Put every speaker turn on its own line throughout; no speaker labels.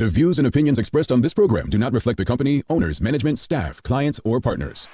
The views and opinions expressed on this program do not reflect the company, owners, management, staff, clients, or partners.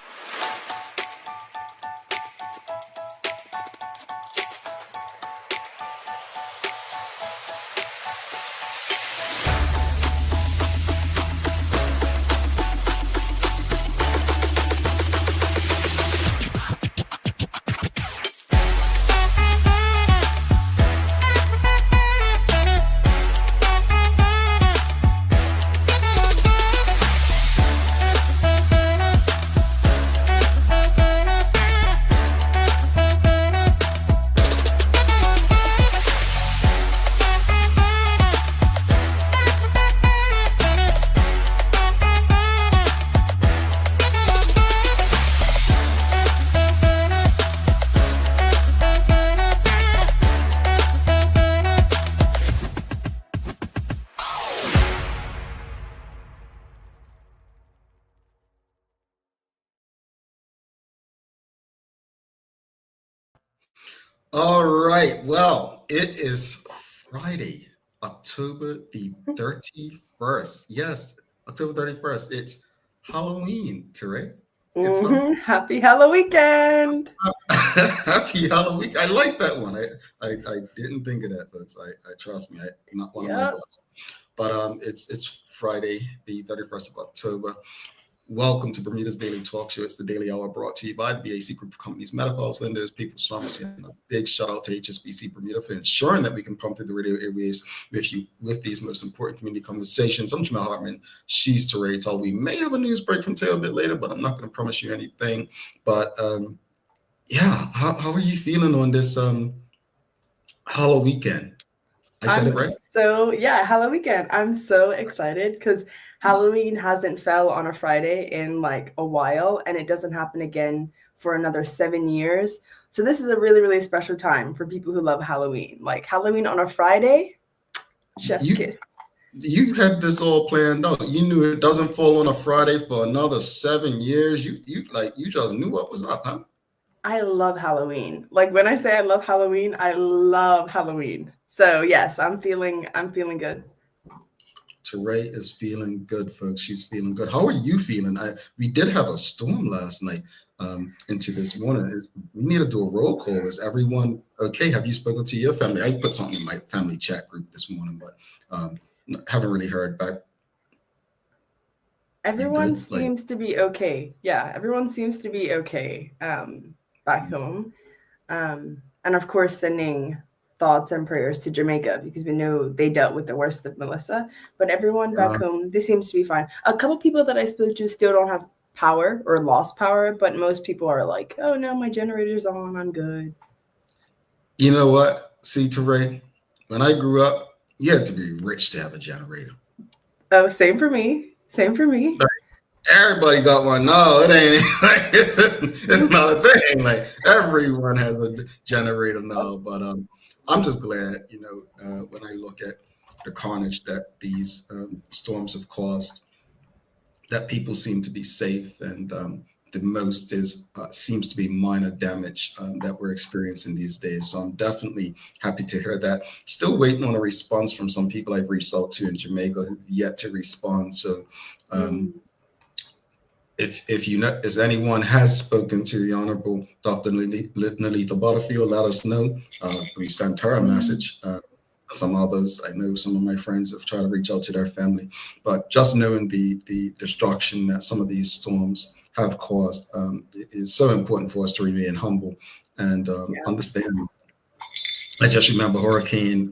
All right. Well, it is Friday, October the 31st. Yes, October 31st. It's Halloween, Teray. It's
Happy Halloween weekend.
Happy Halloween. I like that one. I didn't think of that, folks. I trust me. Not one of my thoughts. But it's Friday, the 31st of October. Welcome to Bermuda's Daily Talk Show. It's the Daily Hour brought to you by the BAC Group of Companies, Medical House Lenders, People's Pharmacy, and a big shout out to HSBC Bermuda for ensuring that we can pump through the radio airwaves with you with these most important community conversations. I'm Jamal Hartman. She's Teray Tull. We may have a news break from Tay a bit later, but I'm not going to promise you anything. But yeah, how are you feeling on this Halloween weekend? I said it right?
Halloween weekend. I'm so excited because Halloween hasn't fell on a Friday in like a while, and it doesn't happen again for another 7 years. So this is a really, really special time for people who love Halloween. Like Halloween on a Friday, chef's kiss.
You had this all planned out. You knew it doesn't fall on a Friday for another 7 years. You just knew what was up, huh?
I love Halloween. Like when I say I love Halloween, I love Halloween. So yes, I'm feeling good.
Teray is feeling good, folks. She's feeling good. How are you feeling? We did have a storm last night into this morning. We need to do a roll call. Is everyone okay? Have you spoken to your family? I put something in my family chat group this morning, but haven't really heard back.
Everyone seems to be okay. Yeah, everyone seems to be okay back home. And of course, sending thoughts and prayers to Jamaica because we know they dealt with the worst of Melissa. But everyone back home, this seems to be fine. A couple people that I spoke to still don't have power or lost power, but most people are like, oh no, my generator's on, I'm good.
You know what? See, Teray, when I grew up, you had to be rich to have a generator.
Oh, same for me.
Everybody got one. No, it ain't. It's not a thing. Like everyone has a generator now. But I'm just glad, when I look at the carnage that these storms have caused, that people seem to be safe, and the most seems to be minor damage that we're experiencing these days. So I'm definitely happy to hear that. Still waiting on a response from some people I've reached out to in Jamaica who've yet to respond. So if you know, if anyone has spoken to the Honorable Dr. Nalitha Butterfield, let us know. We sent her a message. Some others, I know some of my friends have tried to reach out to their family, but just knowing the destruction that some of these storms have caused is so important for us to remain humble and understand. I just remember Hurricane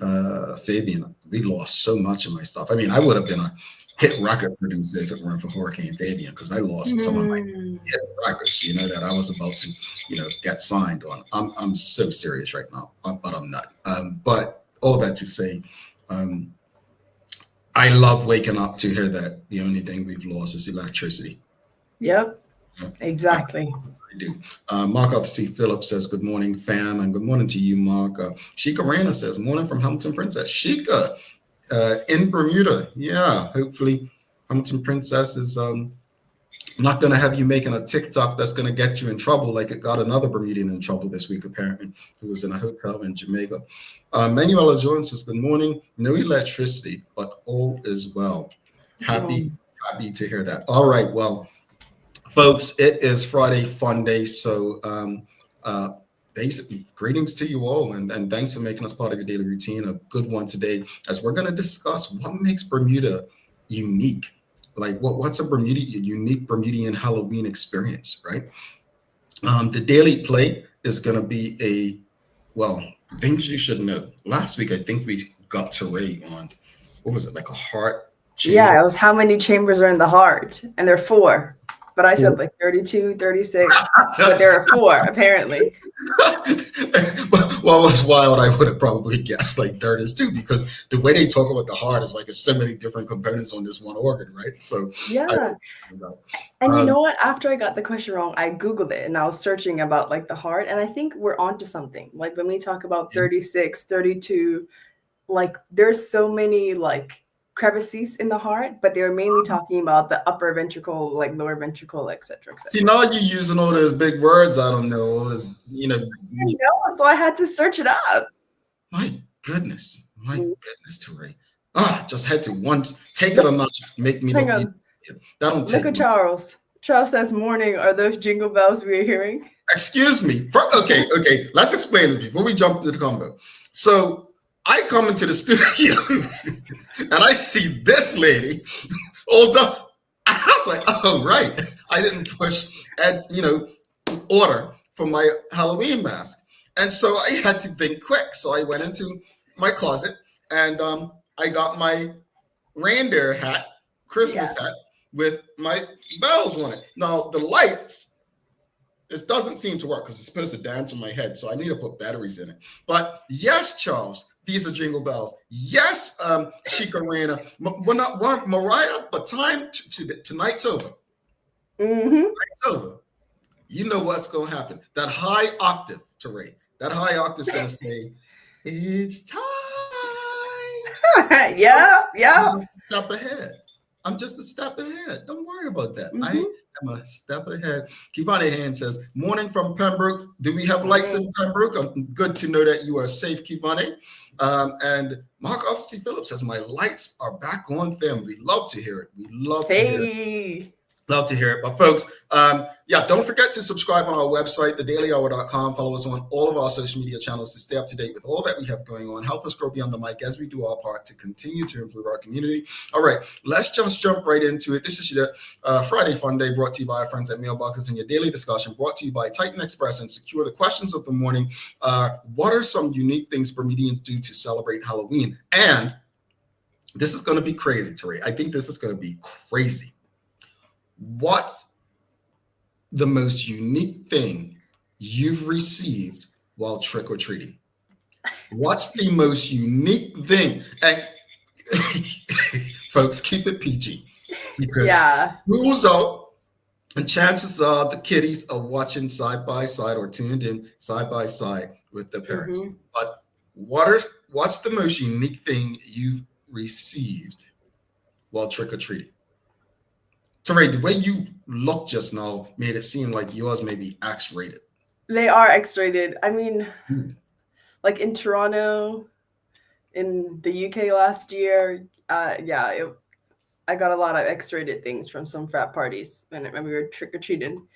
Fabian. We lost so much of my stuff. I mean, I would have been a hit record producer if it weren't for Hurricane Fabian, because I lost some of my hit records, that I was about to, get signed on. I'm so serious right now, but I'm not. But all that to say, I love waking up to hear that the only thing we've lost is electricity.
Yep, exactly.
I do. Mark Arthur C. Phillips says, good morning, fam, and good morning to you, Mark. Sheikah Rana says, morning from Hamilton Princess. Sheikah, in Bermuda. Yeah, hopefully Hamilton Princess is I'm not going to have you making a TikTok that's going to get you in trouble like it got another Bermudian in trouble this week, apparently, who was in a hotel in Jamaica. Manuela Jones says, good morning. No electricity, but all is well. Happy to hear that. All right. Well, folks, it is Friday Fun Day. So basically, greetings to you all. And thanks for making us part of your daily routine. A good one today, as we're going to discuss what makes Bermuda unique. Like what's a unique Bermudian Halloween experience, right? The daily play is going to be things you should know. Last week, I think we got to Ray on, what was it, like a heart chamber?
Yeah, it was how many chambers are in the heart, and there are 4. But I said like 32, 36, but there are 4 apparently.
Well, what's wild, I would have probably guessed like there is 2, because the way they talk about the heart is like it's so many different components on this one organ, right? So
yeah. And you know what? After I got the question wrong, I Googled it and I was searching about like the heart, and I think we're onto something. Like when we talk about 36, 32, like there's so many like crevices in the heart, but they're mainly talking about the upper ventricle, like lower ventricle, etc.
See, now you're using all those big words. I don't know,
so I had to search it up.
My goodness, Teray. Just had to once take it a notch, make me look. That don't take.
Look at Charles. Charles says, "Morning. Are those jingle bells we are hearing?"
Excuse me. Okay. Let's explain this before we jump into the combo. So I come into the studio and I see this lady all done. I was like, oh, right. I didn't push order for my Halloween mask. And so I had to think quick. So I went into my closet and I got my reindeer hat, Christmas hat, with my bells on it. Now, the lights, this doesn't seem to work because it's supposed to dance in my head. So I need to put batteries in it. But yes, Charles, these are jingle bells. Yes, Chica Rana. We're not Mariah, but tonight's over. Tonight's over. You know what's going to happen. That high octave, Teray, that high octave is going to say, it's time.
Yeah.
I'm just a step ahead. Don't worry about that. I am a step ahead. Kivani Hand says, morning from Pembroke. Do we have lights in Pembroke? Good to know that you are safe, Kivani. And Mark Arthur C. Phillips says, my lights are back on, family. Love to hear it. We love to hear it. Love to hear it. But folks, don't forget to subscribe on our website, thedailyhour.com. Follow us on all of our social media channels to stay up to date with all that we have going on. Help us grow beyond the mic as we do our part to continue to improve our community. All right, let's just jump right into it. This is your Friday Fun Day, brought to you by our friends at Mailboxes, and your daily discussion brought to you by Titan Express and Secure. The questions of the morning are, what are some unique things Bermudians do to celebrate Halloween? And this is going to be crazy, Teray. I think this is going to be crazy. What's the most unique thing you've received while trick-or-treating? What's the most unique thing? And folks, keep it PG, because rules out, and chances are the kiddies are watching side by side or tuned in side by side with their parents. But what's the most unique thing you've received while trick-or-treating? Teray, the way you looked just now made it seem like yours may be X-rated.
They are X-rated. I mean, like in Toronto, in the UK last year, I got a lot of X-rated things from some frat parties when we were trick-or-treating.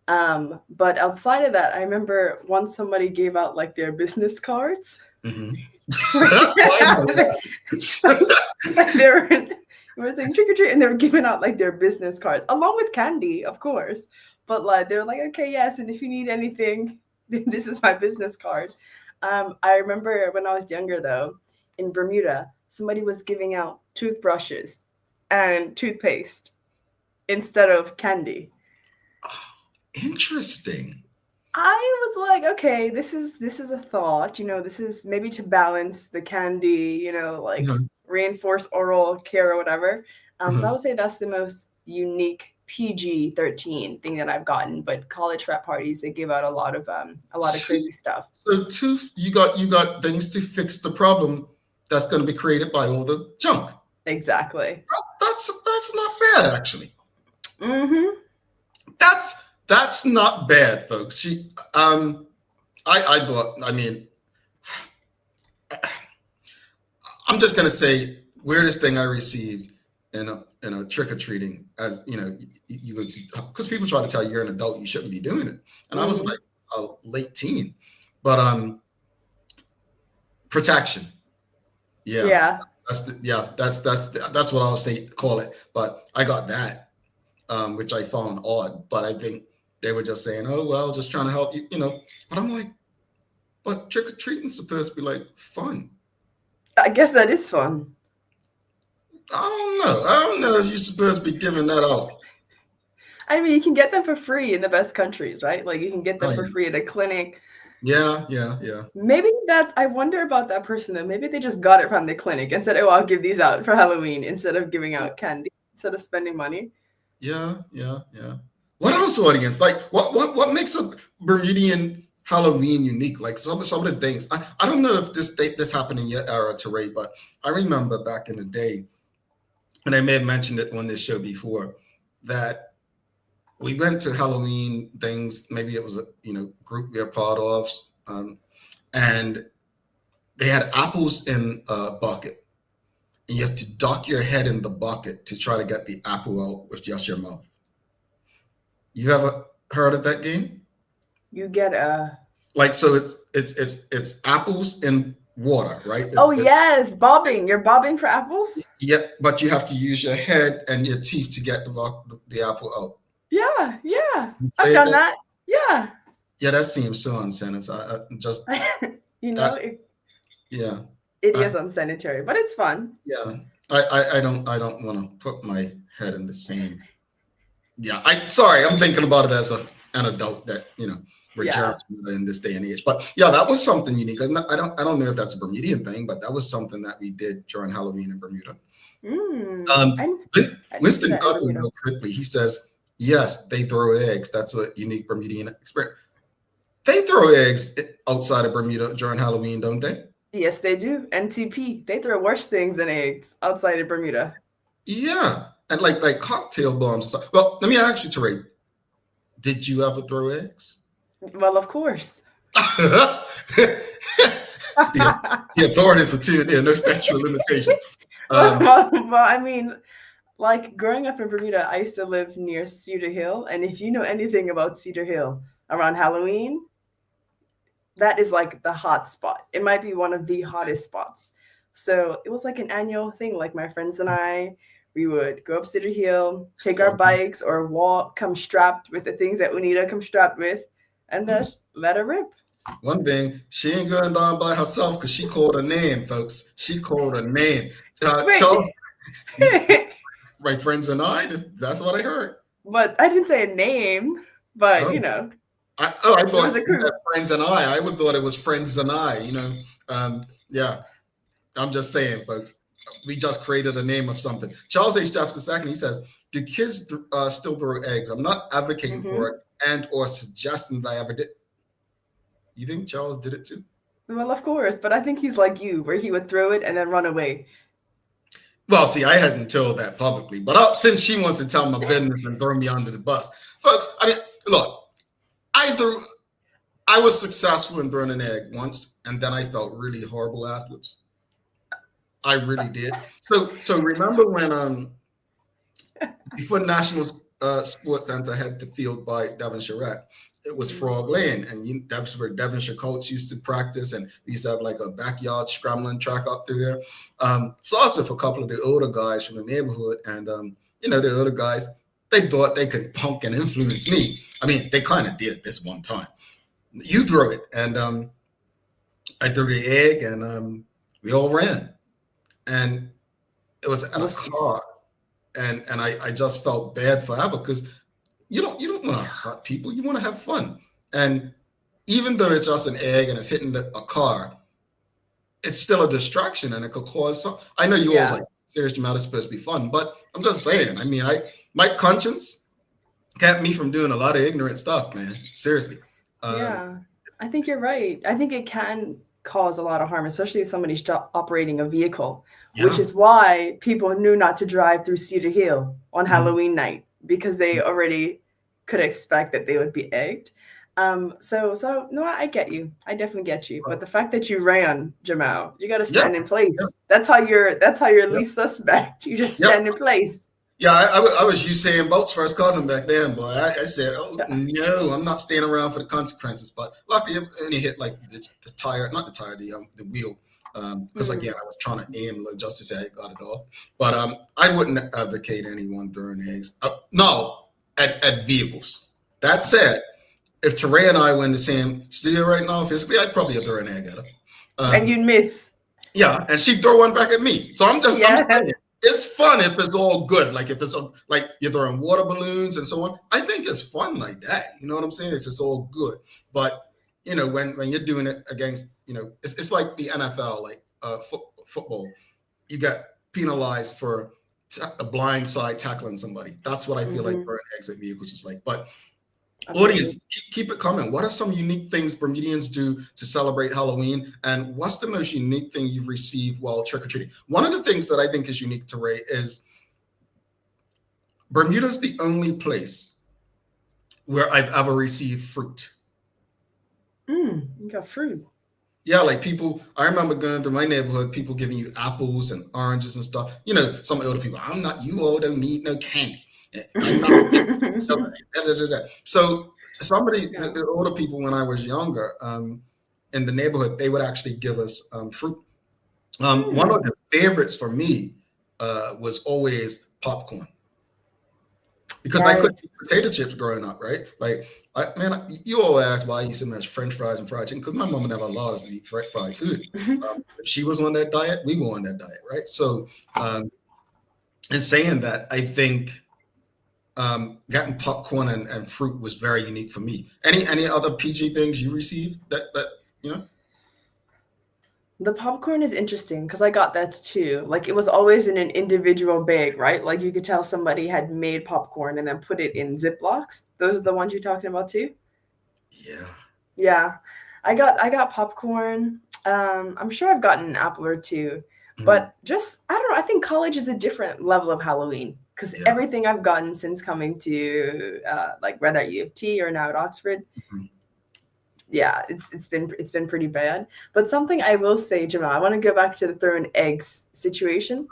But outside of that, I remember once somebody gave out like their business cards. We were saying trick or treat, and they were giving out like their business cards along with candy, of course. But like they were like, okay, yes, and if you need anything, this is my business card. I remember when I was younger, though, in Bermuda, somebody was giving out toothbrushes and toothpaste instead of candy.
Oh, interesting.
I was like, okay, this is a thought, this is maybe to balance the candy, reinforce oral care or whatever. So I would say that's the most unique PG-13 thing that I've gotten. But college frat parties, they give out a lot of crazy stuff.
So you got things to fix the problem that's going to be created by all the junk.
Exactly.
That's not bad, actually. That's not bad, folks. I thought, I mean, I'm just gonna say weirdest thing I received in a trick or treating, as you know, you would, because people try to tell you you're an adult, you shouldn't be doing it, and I was like a late teen, but protection,
Yeah.
that's what I'll say, call it. But I got that, which I found odd, but I think they were just saying, oh well, just trying to help you, you know. But I'm like, but trick or treating's supposed to be like fun.
I guess that is fun.
I don't know if you're supposed to be giving that out.
I mean, you can get them for free in the best countries, right? Like you can get them for free at a clinic.
Yeah.
Maybe I wonder about that person though. Maybe they just got it from the clinic and said, oh, I'll give these out for Halloween instead of giving out candy, instead of spending money.
Yeah. What else, audience? Like, what makes a Bermudian Halloween unique? Like some of the things. I don't know if this happened in your era, Teray, but I remember back in the day, and I may have mentioned it on this show before, that we went to Halloween things. Maybe it was a group we were part of, and they had apples in a bucket, and you have to duck your head in the bucket to try to get the apple out with just your mouth. You ever heard of that game?
You get
so it's apples in water, right?
Yes, bobbing. You're bobbing for apples?
Yeah, but you have to use your head and your teeth to get the apple out.
Yeah. I've done that. Yeah.
Yeah, that seems so unsanitary. I just
it is unsanitary, but it's fun.
Yeah. I don't want to put my head in the same. Yeah, I'm thinking about it as an adult that, we're germs in this day and age. But yeah, that was something unique. I don't know if that's a Bermudian thing, but that was something that we did during Halloween in Bermuda. Winston Goodwin, real quickly, he says, yes, they throw eggs. That's a unique Bermudian experience. They throw eggs outside of Bermuda during Halloween, don't they?
Yes, they do. NTP, they throw worse things than eggs outside of Bermuda.
Yeah, and like cocktail bombs. Well, let me ask you, Teray, did you ever throw eggs?
Well, of course.
The authorities are tuned in. No statute of limitation.
Well, I mean, like growing up in Bermuda, I used to live near Cedar Hill, and if you know anything about Cedar Hill around Halloween, that is like the hot spot. It might be one of the hottest spots. So it was like an annual thing. Like my friends and I, we would go up Cedar Hill, take our bikes or walk, come strapped with the things that we need to come strapped with, and just let her rip.
One thing, she ain't going down by herself because she called her name, folks. She called her name. My friends and I, that's what I heard.
But I didn't say a name, but
I thought it was friends and I would thought it was friends and I, yeah. I'm just saying, folks, we just created a name of something. Charles H. Jefferson II, he says, do kids still throw eggs? I'm not advocating for it and or suggesting that I ever did. You think Charles did it too?
Well, of course, but I think he's like you, where he would throw it and then run away.
Well, see, I hadn't told that publicly, but since she wants to tell my business and throw me under the bus, folks, I mean, look, I was successful in throwing an egg once, and then I felt really horrible afterwards. I really did. So remember when before National Sports Center had the field by Devonshire Rec, it was Frog Lane, and that's where Devonshire Colts used to practice, and we used to have like a backyard scrambling track up through there. So I was with a couple of the older guys from the neighborhood, and the older guys, they thought they could punk and influence me. I mean, they kind of did this one time. You throw it, and I threw the egg, and we all ran, and it was at a car, and I just felt bad forever because you don't want to hurt people. You want to have fun, and even though it's just an egg and it's hitting a car, it's still a distraction, and it could cause some. I know you always like serious matter is supposed to be fun, but I'm just saying. I mean, my conscience kept me from doing a lot of ignorant stuff, man. Seriously.
I think you're right. I think it can cause a lot of harm, especially if somebody's operating a vehicle, which is why people knew not to drive through Cedar Hill on Halloween night, because they already could expect that they would be egged. So no, I get you. I definitely get you. But the fact that you ran, Jamal, you got to
Yeah,
stand in place.
yeah,
That's how you're
yeah,
least suspect. You just
yeah.
stand in place.
Yeah, I was Usain Bolt's first cousin back then, boy. I said, oh,
Yeah.
no, I'm not staying around for the consequences. But luckily, it only hit like the tire, not the tire, the wheel. Because again, I was trying to aim low just to say I got it off. But I wouldn't advocate anyone throwing eggs. No, at vehicles. That said, if Teray and I were in the same studio right now, physically, I'd probably throw an egg at her.
And you'd miss.
Yeah, and she'd throw one back at me. So I'm
Yeah.
saying, it's fun if it's all good. Like if it's like you're throwing water balloons and so on. I think it's fun like that. You know what I'm saying? If it's all good. But when you're doing it against, it's like the NFL, like football. You get penalized for a blind side tackling somebody. That's what I feel like throwing exit vehicles is like. But audience, keep it coming. What are some unique things Bermudians do to celebrate Halloween? And what's the most unique thing you've received while trick-or-treating? One of the things that I think is unique to Ray is Bermuda's the only place where I've ever received fruit.
You got fruit.
Yeah, like people, I remember going through my neighborhood, people giving you apples and oranges and stuff. Some older people, I'm not, you all don't need no candy. I'm not, so somebody, the older people when I was younger, in the neighborhood, they would actually give us fruit. One of the favorites for me was always popcorn. Because I couldn't eat potato chips growing up, right? Like, you all ask why I eat so much French fries and fried chicken, because my mom never allowed us to eat fried food. If she was on that diet, we were on that diet, right? So, in saying that, I think getting popcorn and fruit was very unique for me. Any other PG things you received that
The popcorn is interesting because I got that too. Like it was always in an individual bag, right? Like you could tell somebody had made popcorn and then put it in Ziplocs. Those are the ones you're talking about too?
Yeah.
Yeah. I got popcorn. I'm sure I've gotten an apple or two, but just, I don't know. I think college is a different level of Halloween because everything I've gotten since coming to like whether at U of T or now at Oxford, yeah, it's been pretty bad. But something I will say, Jamal, I want to go back to the throwing eggs situation.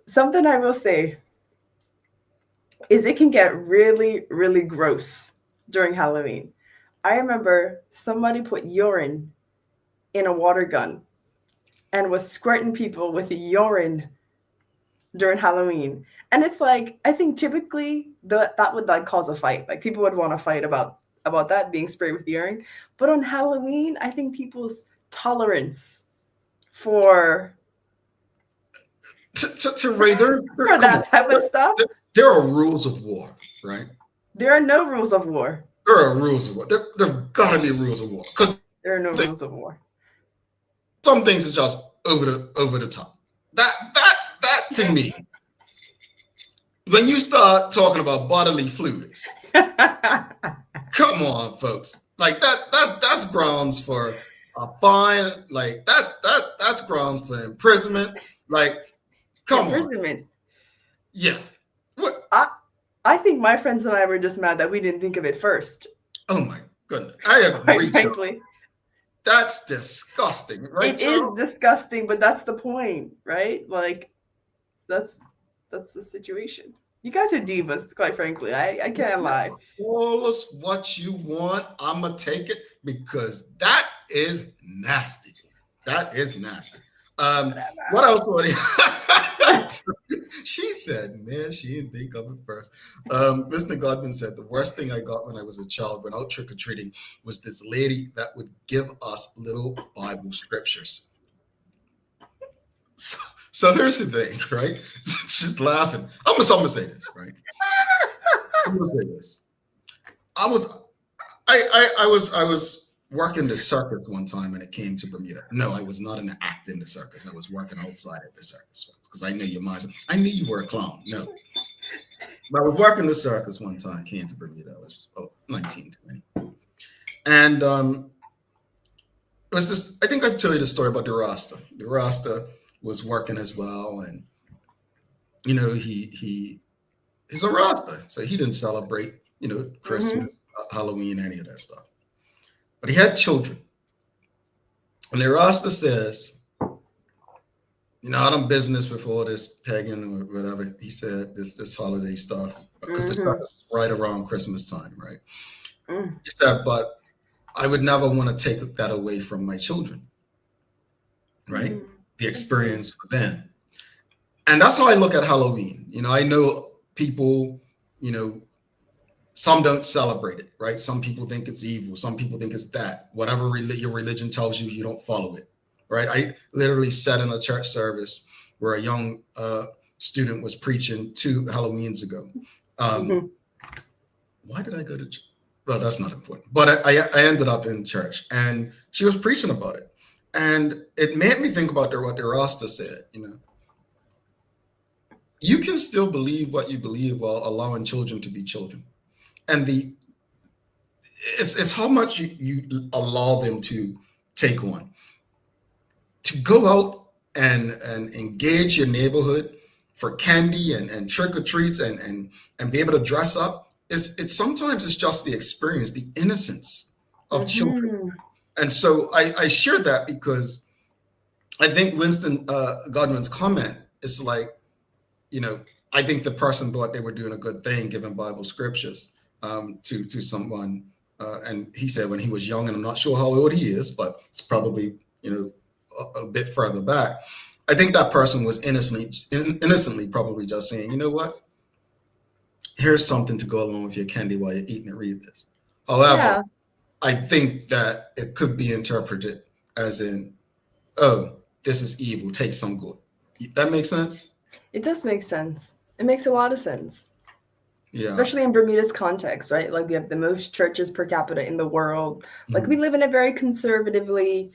Something I will say is it can get really, really gross during Halloween. I remember somebody put urine in a water gun and was squirting people with urine during Halloween. And it's like, I think typically that would like cause a fight. Like people would want to fight about that being sprayed with urine. But on Halloween, I think people's tolerance for that type of stuff.
There are rules of war, right?
There are no rules of war.
There are rules of war. There've got to be rules of war because
there are no rules of war.
Some things are just over the top. That to me, when you start talking about bodily fluids, come on, folks. Like that's grounds for a fine. Like that's grounds for imprisonment. Like, come
imprisonment.
on. Yeah. What?
I think my friends and I were just mad that we didn't think of it first.
Oh my goodness. I agree.
Frankly.
That's disgusting, right?
It is disgusting, but that's the point, right? Like, that's the situation. You guys are divas, quite frankly. I can't lie.
Call us what you want. I'm going to take it because that is nasty. That is nasty. What else? She said, man, she didn't think of it first. Mr. Godwin said, the worst thing I got when I was a child when out trick-or-treating was this lady that would give us little Bible scriptures. So here's the thing, right? She's laughing. I'm gonna say this, right? I'm gonna say this. I was working the circus one time when it came to Bermuda. No, I was not in the act in the circus. I was working outside of the circus because I knew your mind. I knew you were a clown. No. But I was working the circus one time, came to Bermuda. I was 19, 20. And it was this, I think I've told you the story about the Rasta. The Rasta was working as well. And, he's a Rasta. So he didn't celebrate, Christmas, Halloween, any of that stuff. But he had children. And the Rasta says, I done business before this pagan or whatever. He said this holiday stuff, because this stuff is right around Christmas time, right? He said, but I would never want to take that away from my children, right? The experience for them. And that's how I look at Halloween. I know people, some don't celebrate it, right? Some people think it's evil. Some people think it's that. Whatever your religion tells you, you don't follow it, right? I literally sat in a church service where a young student was preaching 2 Halloweens ago. Why did I go to church? Well, that's not important. But I ended up in church, and she was preaching about it. And it made me think about what the Rasta said, You can still believe what you believe while allowing children to be children. And it's how much you allow them to take on. To go out and engage your neighborhood for candy and trick or treats and be able to dress up. It's sometimes it's just the experience, the innocence of children. And so I share that because I think Winston Godwin's comment is like, I think the person thought they were doing a good thing, giving Bible scriptures to someone. And he said when he was young, and I'm not sure how old he is, but it's probably, a bit further back. I think that person was innocently probably just saying, you know what? Here's something to go along with your candy while you're eating it. Read this. However, I think that it could be interpreted as in, oh, this is evil. Take some good. That makes sense?
It does make sense. It makes a lot of sense.
Yeah.
Especially in Bermuda's context, right? Like we have the most churches per capita in the world. Like we live in a very conservatively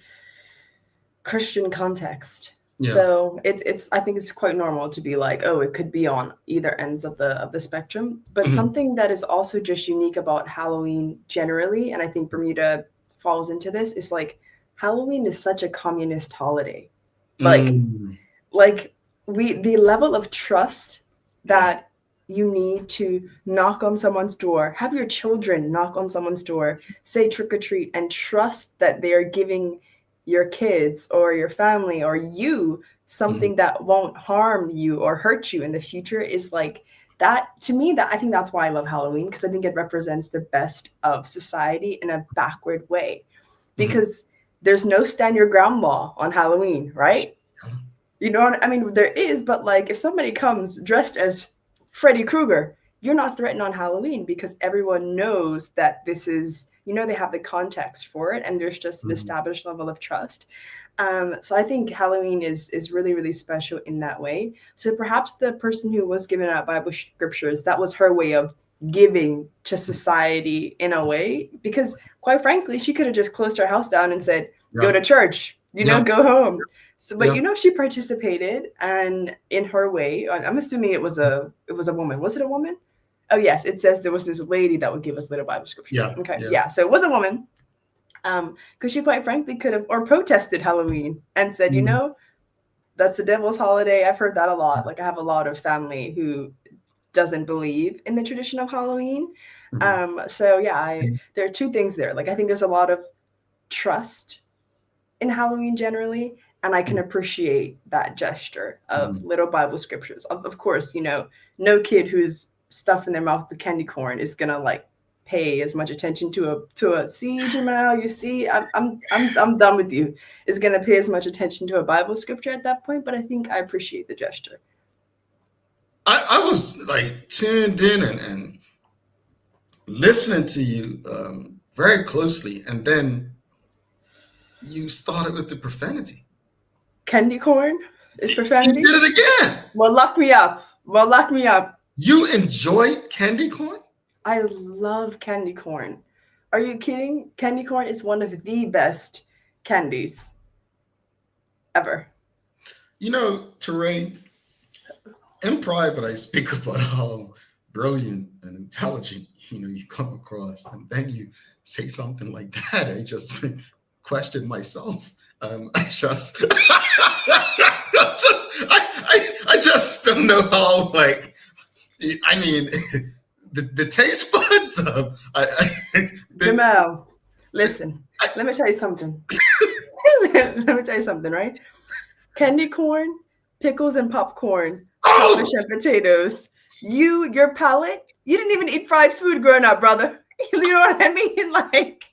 Christian context.
Yeah.
So I think it's quite normal to be like, oh, it could be on either ends of the spectrum. But something that is also just unique about Halloween generally, and I think Bermuda falls into this, is like Halloween is such a communist holiday. Like the level of trust that you need to knock on someone's door, have your children knock on someone's door, say trick or treat, and trust that they are giving your kids or your family or you something that won't harm you or hurt you in the future is like that. To me, that I think that's why I love Halloween, because I think it represents the best of society in a backward way, because there's no stand your ground law on Halloween, right? You know what I mean? There is, but like if somebody comes dressed as Freddy Krueger, you're not threatened on Halloween because everyone knows that this is, they have the context for it, and there's just an established level of trust. So I think Halloween is really, really special in that way. So perhaps the person who was giving out Bible scriptures, that was her way of giving to society in a way, because quite frankly, she could have just closed her house down and said, go to church, go home. So, but she participated, and in her way, I'm assuming it was a woman. Was it a woman? Oh yes, it says there was this lady that would give us little Bible scripture.
Yeah.
Okay. Yeah. So it was a woman. Because she quite frankly could have or protested Halloween and said, that's the devil's holiday. I've heard that a lot. Like I have a lot of family who doesn't believe in the tradition of Halloween. So yeah, there are two things there. Like I think there's a lot of trust in Halloween generally, and I can appreciate that gesture of little Bible scriptures. Of course, no kid who's stuffing their mouth with candy corn is gonna like pay as much attention to a see, Jamal, you see, I'm done with you, is gonna pay as much attention to a Bible scripture at that point. But I think I appreciate the gesture.
I was like tuned in and listening to you very closely, and then you started with the profanity.
Candy corn is profanity?
You did it again.
Well, lock me up.
You enjoyed candy corn?
I love candy corn. Are you kidding? Candy corn is one of the best candies ever.
Terrain, in private, I speak about how brilliant and intelligent, you come across, and then you say something like that. I just question myself. I just don't know how, the taste buds So
Jamal, listen, let me tell you something. Let me tell you something, right? Candy corn, pickles, and popcorn, crawfish and potatoes. Your palate, you didn't even eat fried food growing up, brother. You know what I mean? Like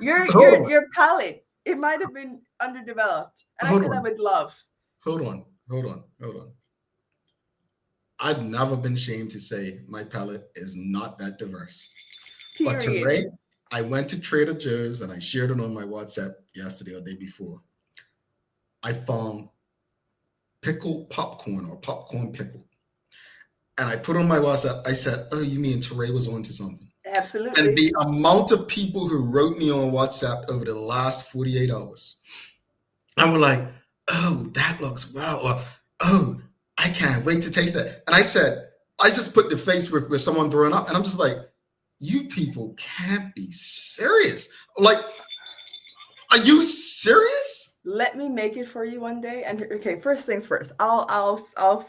your palate, it might have been underdeveloped. And I say that with love.
Hold on. I've never been ashamed to say my palate is not that diverse.
Period.
But today, I went to Trader Joe's and I shared it on my WhatsApp yesterday or the day before. I found pickled popcorn or popcorn pickle. And I put on my WhatsApp, I said, oh, you mean Teray was onto something?
Absolutely.
And the amount of people who wrote me on WhatsApp over the last 48 hours, and were like, oh, that looks wow. Or, oh, I can't wait to taste that. And I said, I just put the face with someone throwing up. And I'm just like, you people can't be serious. Like, are you serious?
Let me make it for you one day. And okay, first things first. I'll sort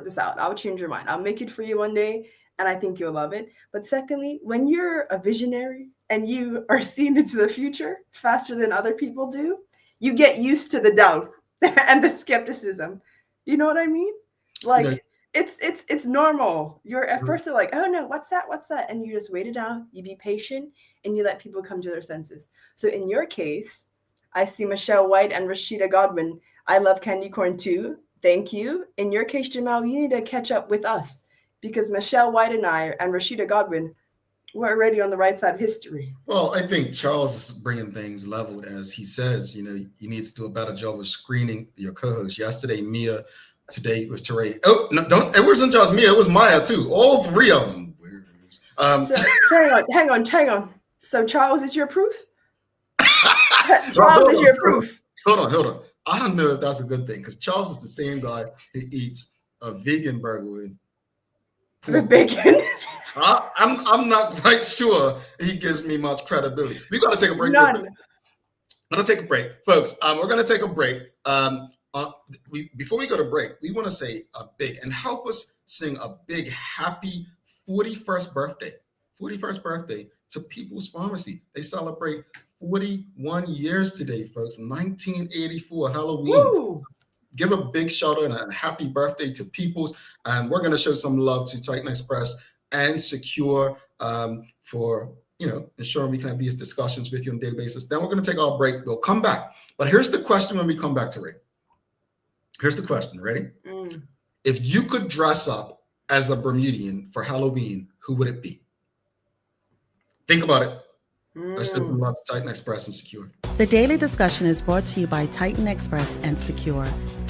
this out. I'll change your mind. I'll make it for you one day, and I think you'll love it. But secondly, when you're a visionary and you are seeing into the future faster than other people do, you get used to the doubt and the skepticism. You know what I mean? Like, you know, it's normal. You're at first like, oh no, what's that? And you just wait it out. You be patient and you let people come to their senses. So in your case, I see Michelle White and Rashida Godwin. I love candy corn too. Thank you. In your case, Jamal, you need to catch up with us because Michelle White and I and Rashida Godwin were already on the right side of history.
Well, I think Charles is bringing things leveled, as he says. You know, you need to do a better job of screening your co-hosts. Yesterday, Mia. Today with Teray. Oh, no, don't. It wasn't just Mia. It was Maya too. All three of them.
So hang on. So Charles is your proof? Charles is your proof.
Hold on. I don't know if that's a good thing because Charles is the same guy who eats a vegan burger with
bacon.
I'm not quite sure he gives me much credibility. We got to take a break.
None.
Gonna take a break, folks. We're gonna take a break. Before we go to break, we want to say a big and help us sing a big happy 41st birthday. 41st birthday to People's Pharmacy. They celebrate 41 years today, folks. 1984 Halloween. Woo! Give a big shout out and a happy birthday to People's. And we're going to show some love to Titan Express and Secure for ensuring we can have these discussions with you on a daily basis. Then we're going to take our break. We'll come back. But here's the question when we come back to Ray. Here's the question. Ready? If you could dress up as a Bermudian for Halloween, who would it be? Think about it. Let's show some love to Titan Express and Secure.
The daily discussion is brought to you by Titan Express and Secure.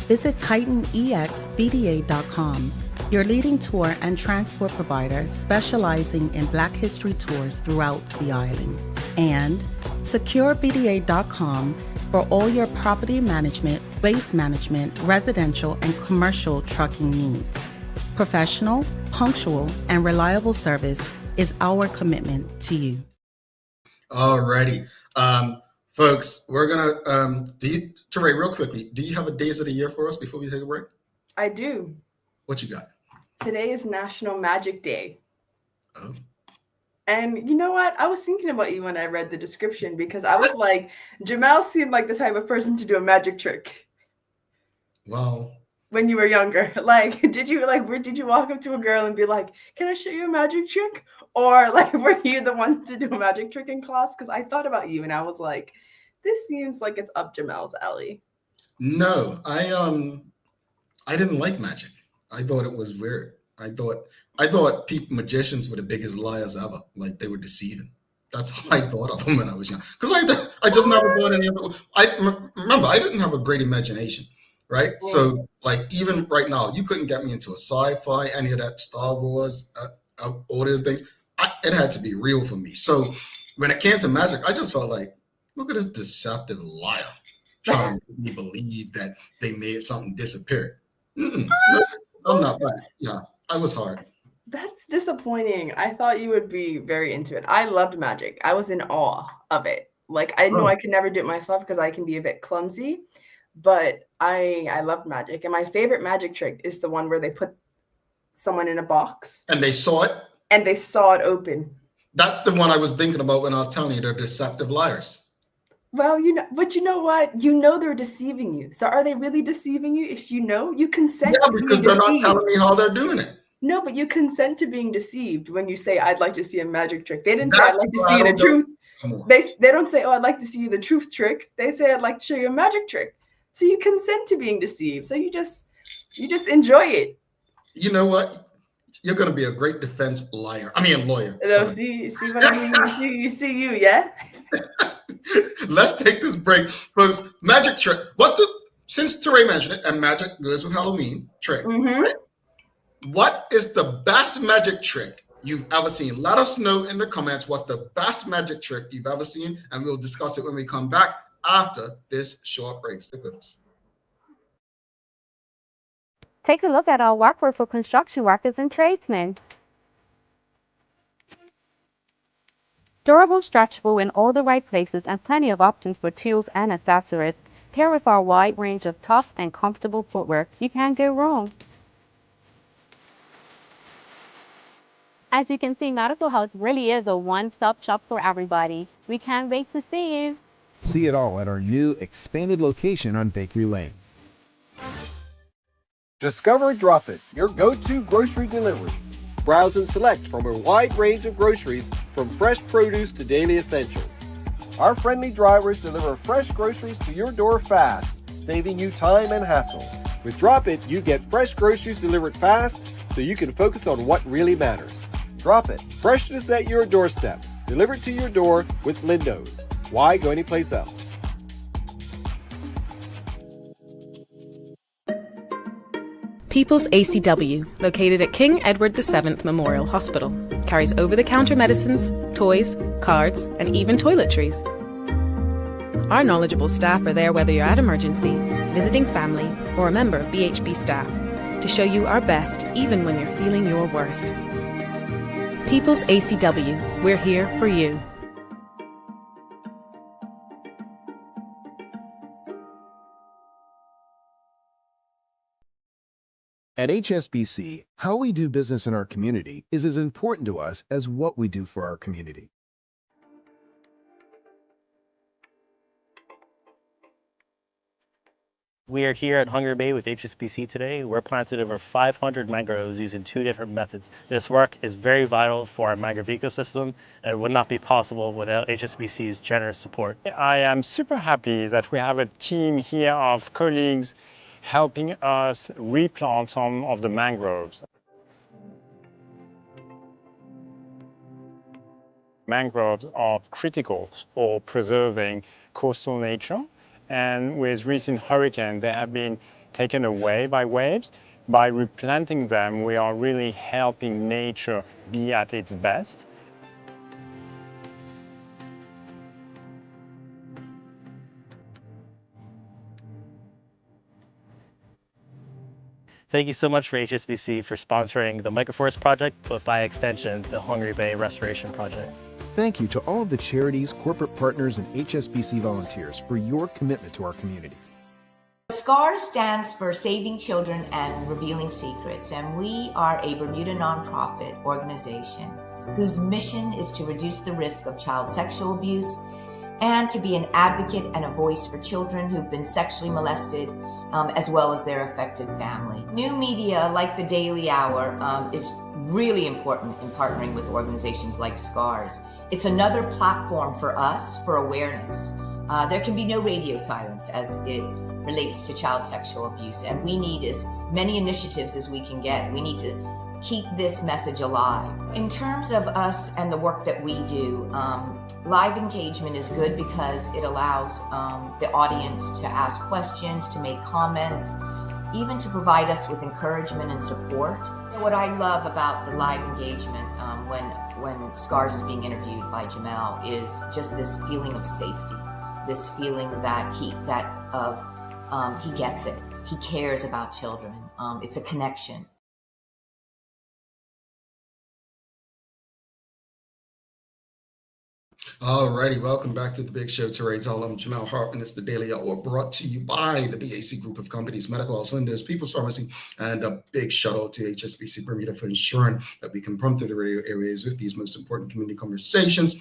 Visit TitanEXBDA.com, your leading tour and transport provider specializing in Black History tours throughout the island. And SecureBDA.com for all your property management, waste management, residential, and commercial trucking needs. Professional, punctual, and reliable service is our commitment to you.
Alrighty. Folks, we're gonna Teray, real quickly, do you have a days of the year for us before we take a break?
I do.
What you got?
Today is National Magic Day.
Oh.
And you know what? I was thinking about you when I read the description because I was like, Jamal seemed like the type of person to do a magic trick.
Wow.
When you were younger, like, did you walk up to a girl and be like, "Can I show you a magic trick?" Or like, were you the one to do a magic trick in class? Because I thought about you and I was like, this seems like it's up Jamal's alley.
No, I didn't like magic. I thought it was weird. I thought magicians were the biggest liars ever. Like they were deceiving. That's how I thought of them when I was young. Because I just never thought any of it. Remember, I didn't have a great imagination. Right. Yeah. So like even right now, you couldn't get me into a sci-fi, any of that Star Wars, all those things. It had to be real for me. So when it came to magic, I just felt like, look at this deceptive liar trying to make me believe that they made something disappear. No, I'm not. Yeah, I was hard.
That's disappointing. I thought you would be very into it. I loved magic. I was in awe of it. Like I know I could never do it myself because I can be a bit clumsy. But I love magic. And my favorite magic trick is the one where they put someone in a box.
And they saw it?
and they saw it open.
That's the one I was thinking about when I was telling you they're deceptive liars.
Well, but you know what? You know they're deceiving you. So are they really deceiving you? If you consent
Yeah,
to
because
being
they're not
deceived.
telling me how they're doing it.
No, but you consent to being deceived when you say, I'd like to see a magic trick. They didn't say,
That's
I'd like to
why
see
I
the
don't know
truth.
anymore.
They don't say, oh, I'd like to see the truth trick. They say, I'd like to show you a magic trick. So you consent to being deceived. So you just enjoy it.
You know what? You're going to be a great defense lawyer. Lawyer.
So
Sorry.
see what I mean? You see, yeah?
Let's take this break, folks. Magic trick. Since Teray mentioned it, and magic goes with Halloween trick.
Mm-hmm.
Right? What is the best magic trick you've ever seen? Let us know in the comments what's the best magic trick you've ever seen, and we'll discuss it when we come back after this short break. Stick with us.
Take a look at our workforce for construction workers and tradesmen. Durable, stretchable in all the right places, and plenty of options for tools and accessories. Paired with our wide range of tough and comfortable footwear, you can't go wrong. As you can see, Medical House really is a one-stop shop for everybody. We can't wait to see you.
See it all at our new expanded location on Bakery Lane.
Discover Drop It, your go-to grocery delivery. Browse and select from a wide range of groceries, from fresh produce to daily essentials. Our friendly drivers deliver fresh groceries to your door fast, saving you time and hassle. With Drop It, you get fresh groceries delivered fast, so you can focus on what really matters. Drop It, freshness at your doorstep, delivered to your door with Lindo's. Why go anyplace else?
People's ACW, located at King Edward VII Memorial Hospital, carries over-the-counter medicines, toys, cards, and even toiletries. Our knowledgeable staff are there whether you're at emergency, visiting family, or a member of BHB staff, to show you our best even when you're feeling your worst. People's ACW, we're here for you.
At HSBC, how we do business in our community is as important to us as what we do for our community.
We are here at Hungry Bay with HSBC today. We're planting over 500 mangroves using 2 different methods. This work is very vital for our mangrove ecosystem and would not be possible without HSBC's generous support.
I am super happy that we have a team here of colleagues helping us replant some of the mangroves. Mangroves are critical for preserving coastal nature, and with recent hurricanes they have been taken away by waves. By replanting them, we are really helping nature be at its best.
Thank you so much for HSBC for sponsoring the Microforest Project, but by extension, the Hungry Bay Restoration Project.
Thank you to all of the charities, corporate partners, and HSBC volunteers for your commitment to our community.
SCARS stands for Saving Children and Revealing Secrets, and we are a Bermuda nonprofit organization whose mission is to reduce the risk of child sexual abuse and to be an advocate and a voice for children who've been sexually molested, as well as their affected family. New media like the Daily Hour is really important in partnering with organizations like SCARS. It's another platform for us for awareness. There can be no radio silence as it relates to child sexual abuse, and we need as many initiatives as we can get. We need to keep this message alive. In terms of us and the work that we do, live engagement is good because it allows the audience to ask questions, to make comments, even to provide us with encouragement and support. What I love about the live engagement when SCARS is being interviewed by Jamel is just this feeling of safety, this feeling that he gets it. He cares about children. It's a connection.
Alrighty, welcome back to the Big Show. Terrains all. I'm Jamel Hartman. It's the Daily Hour brought to you by the BAC Group of Companies, Medical House Lenders, People's Pharmacy, and a big shout out to HSBC Bermuda for ensuring that we can run through the radio areas with these most important community conversations.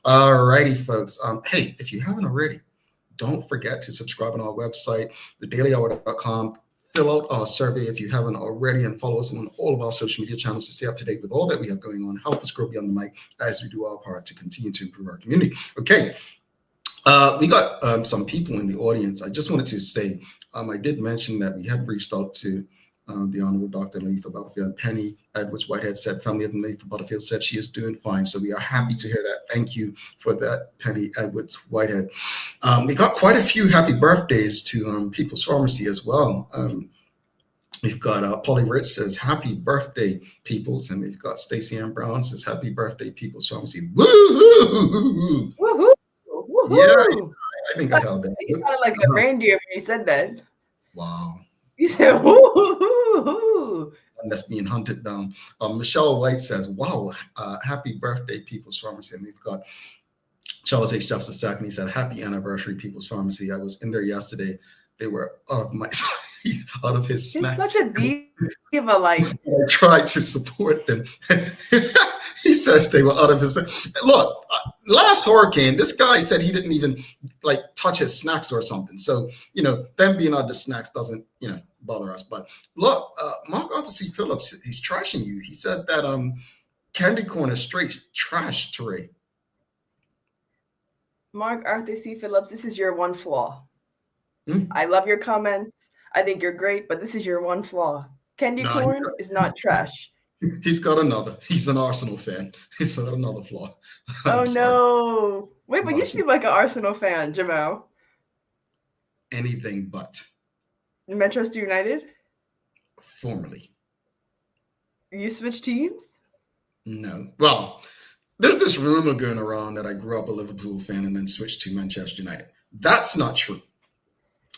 Alrighty, folks. Hey, if you haven't already, don't forget to subscribe on our website, thedailyhour.com. Fill out our survey if you haven't already, and follow us on all of our social media channels to stay up to date with all that we have going on. Help us grow beyond the mic as we do our part to continue to improve our community. Okay, we got some people in the audience. I just wanted to say, I did mention that we had reached out to the Honorable Dr. Letha Butterfield, and Penny Edwards Whitehead said, family of Letha Butterfield said she is doing fine. So we are happy to hear that. Thank you for that, Penny Edwards Whitehead. We got quite a few happy birthdays to People's Pharmacy as well. We've got Polly Rich says, happy birthday, Peoples. And we've got Stacey Ann Brown says, happy birthday, People's Pharmacy. Woo-hoo!
Woohoo! Woohoo!
Yeah, I think I held that.
You sounded like a reindeer when you said that.
Wow.
You said, woo-hoo-hoo-hoo.
And that's being hunted down. Michelle White says, wow, happy birthday, People's Pharmacy. And we've got Charles H. Jefferson II. He said, happy anniversary, People's Pharmacy. I was in there yesterday. They were out of his snack.
He's such a diva, like.
I tried to support them. He says they were out of his. Look, last hurricane, this guy said he didn't even like touch his snacks or something. So, them being out of the snacks doesn't, bother us. But look, Mark Arthur C. Phillips, he's trashing you. He said that candy corn is straight trash, Teray.
Mark Arthur C. Phillips, this is your one flaw. I love your comments. I think you're great, but this is your one flaw. Candy corn is not trash.
He's got another. He's an Arsenal fan. He's got another flaw.
Oh, no. Wait, but you seem like an Arsenal fan, Jamal.
Anything but.
Manchester United?
Formerly.
You switched teams?
No. Well, there's this rumor going around that I grew up a Liverpool fan and then switched to Manchester United. That's not true.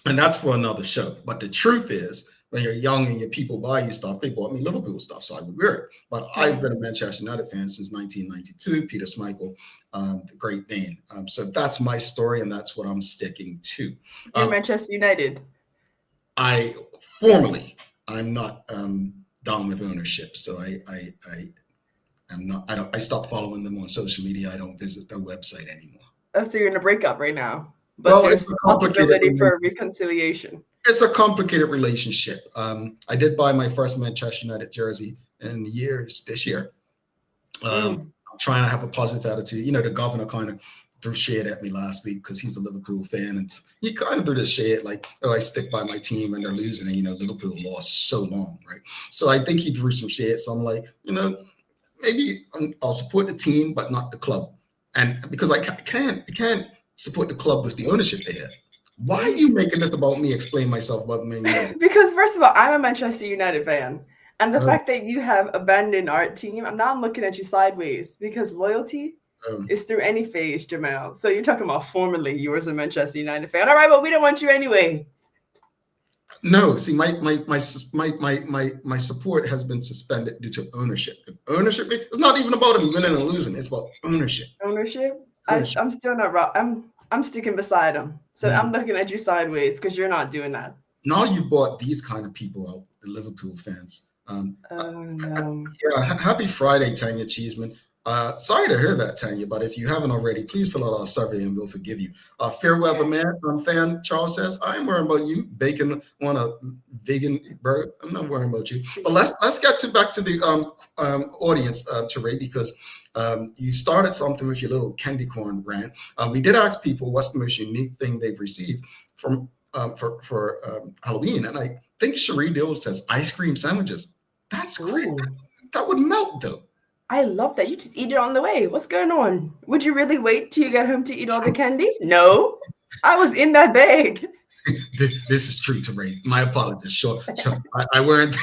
And that's for another show. But the truth is, when you're young and your people buy you stuff, they bought me Liverpool stuff, so I would wear it. But I've been a Manchester United fan since 1992. Peter Schmeichel, the great name. So that's my story, and that's what I'm sticking to.
You're Manchester United.
I'm not down with ownership, so I'm not. I stopped following them on social media. I don't visit their website anymore.
Oh, so you're in a breakup right now. But there's a possibility for reconciliation. It's
a complicated relationship. I did buy my first Manchester United jersey in years this year. I'm trying to have a positive attitude. The governor kind of threw shade at me last week because he's a Liverpool fan. And he kind of threw this shade like, oh, I stick by my team and they're losing. And, Liverpool lost so long, right? So I think he threw some shade. So I'm like, maybe I'll support the team, but not the club. And because I can't support the club with the ownership they had. Why are you making this about me? Explain myself about me.
Because first of all, I'm a Manchester United fan. And the fact that you have abandoned our team, I'm looking at you sideways because loyalty is through any phase, Jamal. So you're talking about formerly you were a Manchester United fan. All right, but we don't want you anyway.
No, see, my support has been suspended due to ownership. Ownership, it's not even about him winning and losing. It's about ownership.
Ownership? I'm still not. I'm sticking beside him. So I'm looking at you sideways because you're not doing that.
Now you bought these kind of people out, the Liverpool fans.
No.
Happy Friday, Tanya Cheeseman. Sorry to hear that, Tanya, but if you haven't already, please fill out our survey and we'll forgive you. Fairweather Man fan Charles says, I am worrying about you bacon on a vegan burger. I'm not worrying about you. But let's get back to the audience, Teray, because you started something with your little candy corn rant. We did ask people what's the most unique thing they've received from for Halloween, and I think Cherie Dill says ice cream sandwiches. That's great. That would melt though.
I love that. You just eat it on the way. What's going on? Would you really wait till you get home to eat all the candy? No, I was in that bag.
This is true, Teray. My apologies. Sure. I weren't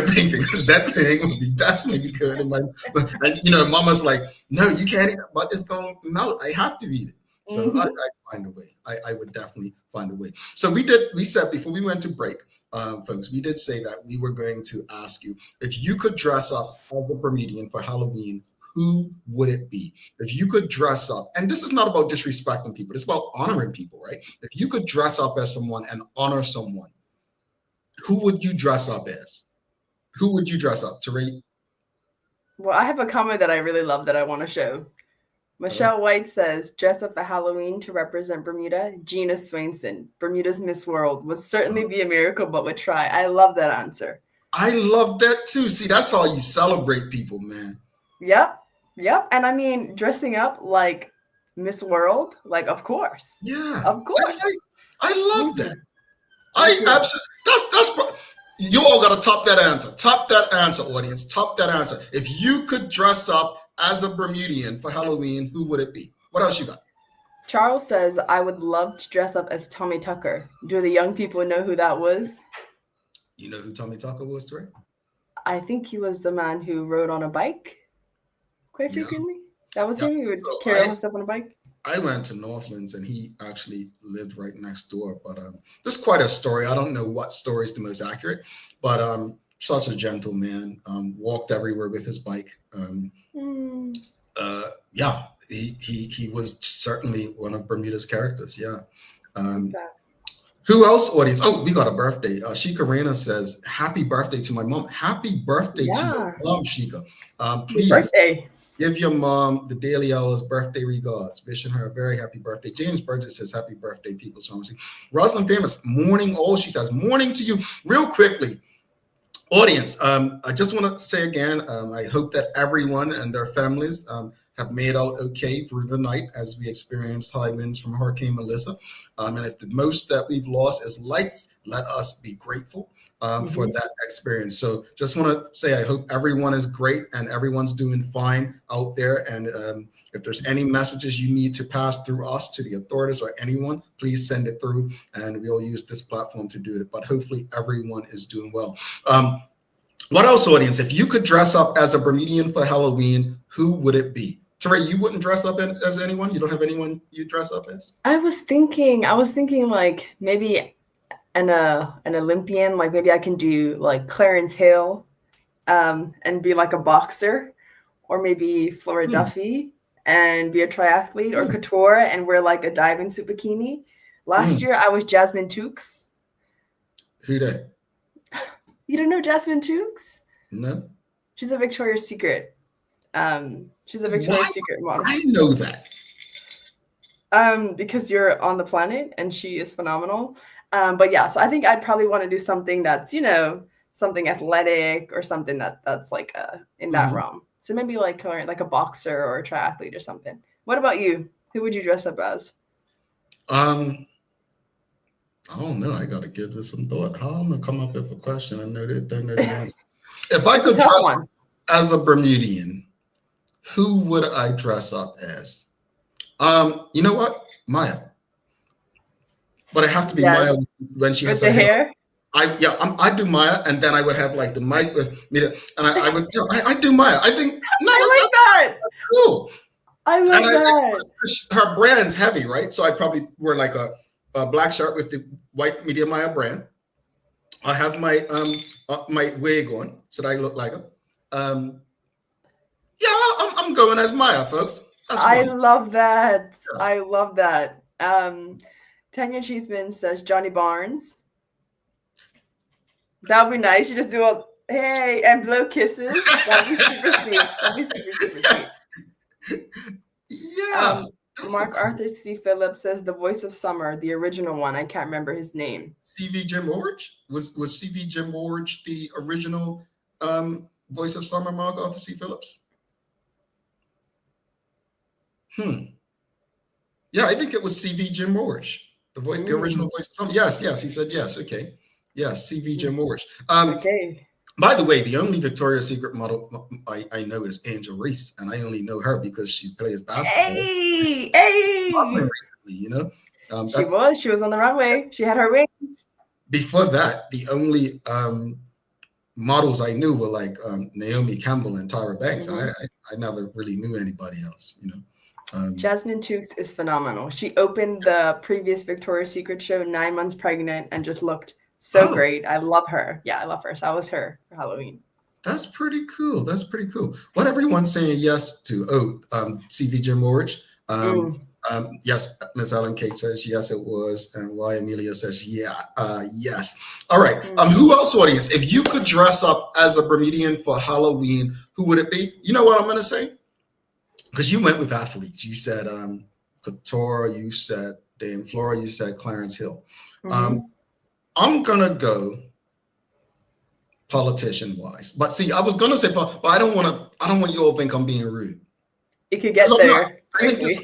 thinking because that thing would be definitely good. And Mama's like, no, you can't eat it, but it's going to melt. I have to eat it. So I find a way. I would definitely find a way. So we said before we went to break, folks, we did say that we were going to ask you if you could dress up as a Bermudian for Halloween, who would it be? If you could dress up, and this is not about disrespecting people, it's about honoring people, right? If you could dress up as someone and honor someone, who would you dress up as? Who would you dress up, Tariq?
Well, I have a comment that I really love that I want to show. Michelle White says, dress up for Halloween to represent Bermuda. Gina Swainson, Bermuda's Miss World, would certainly be a miracle, but would try. I love that answer.
I love that too. See, that's how you celebrate people, man.
Yep. And I mean, dressing up like Miss World, like, of course.
Yeah.
Of course.
I love that. I absolutely, you all got to top that answer. Top that answer, audience. Top that answer. If you could dress up as a Bermudian for Halloween, who would it be? What else you got?
Charles says, I would love to dress up as Tommy Tucker. Do the young people know who that was?
You know who Tommy Tucker was, Trey?
I think he was the man who rode on a bike quite frequently. That was him. He would carry all his stuff on a bike.
I went to Northlands and he actually lived right next door. But there's quite a story. I don't know what story is the most accurate, but such a gentle man, walked everywhere with his bike. Yeah, he was certainly one of Bermuda's characters. Yeah. Who else, audience? Oh, we got a birthday. Shika Rena says, happy birthday to my mom. Happy birthday to your mom, Shika. Please give your mom the Daily Hour's birthday regards. Wishing her a very happy birthday. James Burgess says, happy birthday, People's Pharmacy. Rosalind Famous, morning all. She says, morning to you. Real quickly, audience, I just want to say again, I hope that everyone and their families have made out okay through the night as we experienced high winds from Hurricane Melissa. And if the most that we've lost is lights, let us be grateful for that experience. So just want to say, I hope everyone is great and everyone's doing fine out there. And if there's any messages you need to pass through us to the authorities or anyone, please send it through and we'll use this platform to do it. But hopefully everyone is doing well. What else, audience? If you could dress up as a Bermudian for Halloween, who would it be? Teray, you wouldn't dress up as anyone? You don't have anyone you dress up as?
I was thinking like maybe an Olympian, like maybe I can do like Clarence Hill and be like a boxer, or maybe Flora Duffy and be a triathlete, or Couture and wear like a diving suit bikini. Last year I was Jasmine Tukes.
Who that?
You don't know Jasmine Tukes?
No.
She's a Victoria's Secret. She's a Victoria's Secret model.
I know that.
Because you're on the planet and she is phenomenal. But yeah, so I think I'd probably want to do something that's, something athletic or something that's like in that realm. So maybe like a boxer or a triathlete or something. What about you? Who would you dress up as?
I don't know. I got to give this some thought. How am I gonna come up with a question? I don't know the answer. If I could dress up as a Bermudian, who would I dress up as? You know what? Maya. But I have to be Maya when she has
her hair.
I do Maya, and then I would have like the mic with me, and I would. I do Maya. I think
I like that.
Cool.
I like that.
Her brand's heavy, right? So I probably wear like a black shirt with the white Media Maya brand. I have my my wig on, so that I look like her. Yeah, I'm going as Maya, folks.
I love that. Yeah. I love that. Tanya Cheeseman says Johnny Barnes. That would be nice. You just do a hey and blow kisses. That'd be super sweet. That'd be super sweet.
Yeah.
Mark Arthur C. Phillips says the voice of summer, the original one. I can't remember his name.
CV Jim Orridge? Was CV Jim Orridge the original voice of summer, Mark Arthur C. Phillips? Yeah, I think it was CV Jim Orridge, the original voice of summer. Yes, he said yes. Okay. Yes, CV Jim Orridge.
Okay.
By the way, the only Victoria's Secret model I know is Angel Reese, and I only know her because she plays basketball.
Hey!
Recently,
She was on the runway. She had her wings.
Before that, the only models I knew were like Naomi Campbell and Tyra Banks. I never really knew anybody else,
Jasmine Tukes is phenomenal. She opened the previous Victoria's Secret show 9 months pregnant and just looked so great. I love her. Yeah, I love her. So I was her for Halloween.
That's pretty cool. That's pretty cool. What everyone's saying yes to? CV Jim Morridge. Yes, Miss Ellen Kate says yes, it was, and Y Amelia says yes. All right. Who else, audience? If you could dress up as a Bermudian for Halloween, who would it be? You know what I'm going to say? Because you went with athletes. You said Couture. You said Dame Flora. You said Clarence Hill. I'm gonna go politician wise, but see, I was gonna say, but I don't want you all to think I'm being rude.
It could get there.
I think this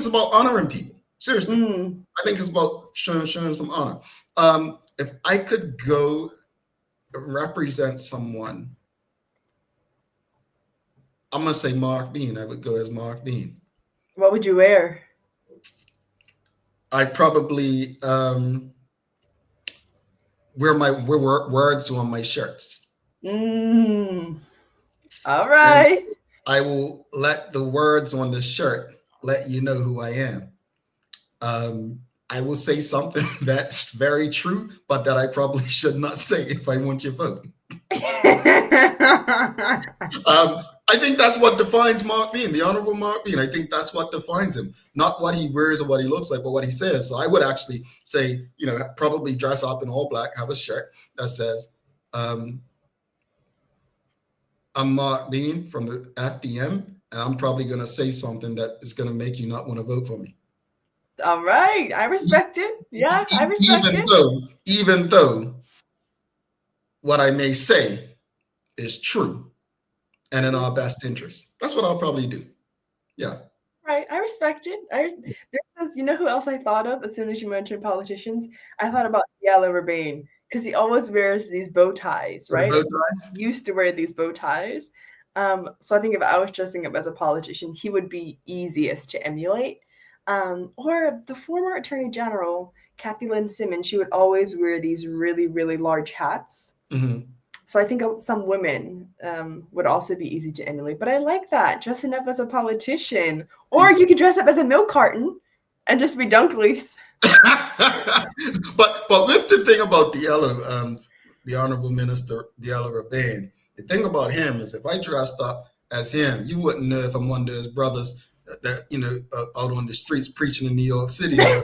is about honoring people. Seriously, I think it's about showing some honor. If I could go represent someone, I'm gonna say Mark Bean. I would go as Mark Bean.
What would you wear?
I probably wear words on my shirts.
All right.
And I will let the words on the shirt let you know who I am. I will say something that's very true, but that I probably should not say if I want your vote. I think that's what defines Mark Bean, the Honorable Mark Bean. I think that's what defines him, not what he wears or what he looks like, but what he says. So I would actually say, probably dress up in all black, have a shirt that says, I'm Mark Bean from the FBM, and I'm probably going to say something that is going to make you not want to vote for me.
All right. I respect it. Yeah, I respect it.
Even though what I may say is true and in our best interest. That's what I'll probably do. Yeah.
Right. I respect it. You know who else I thought of as soon as you mentioned politicians? I thought about Yellow Urbane, because he always wears these bow ties, right?
Bow ties?
He used to wear these bow ties. So I think if I was dressing up as a politician, he would be easiest to emulate. Or the former Attorney General, Kathy Lynn Simmons, she would always wear these really, really large hats. So I think some women would also be easy to emulate. But I like that, dressing up as a politician. Or you could dress up as a milk carton and just be Dunkley's.
But with the thing about the Honorable Minister Diallo Urbane, the thing about him is if I dressed up as him, you wouldn't know if I'm one of his brothers that out on the streets preaching in New York City. You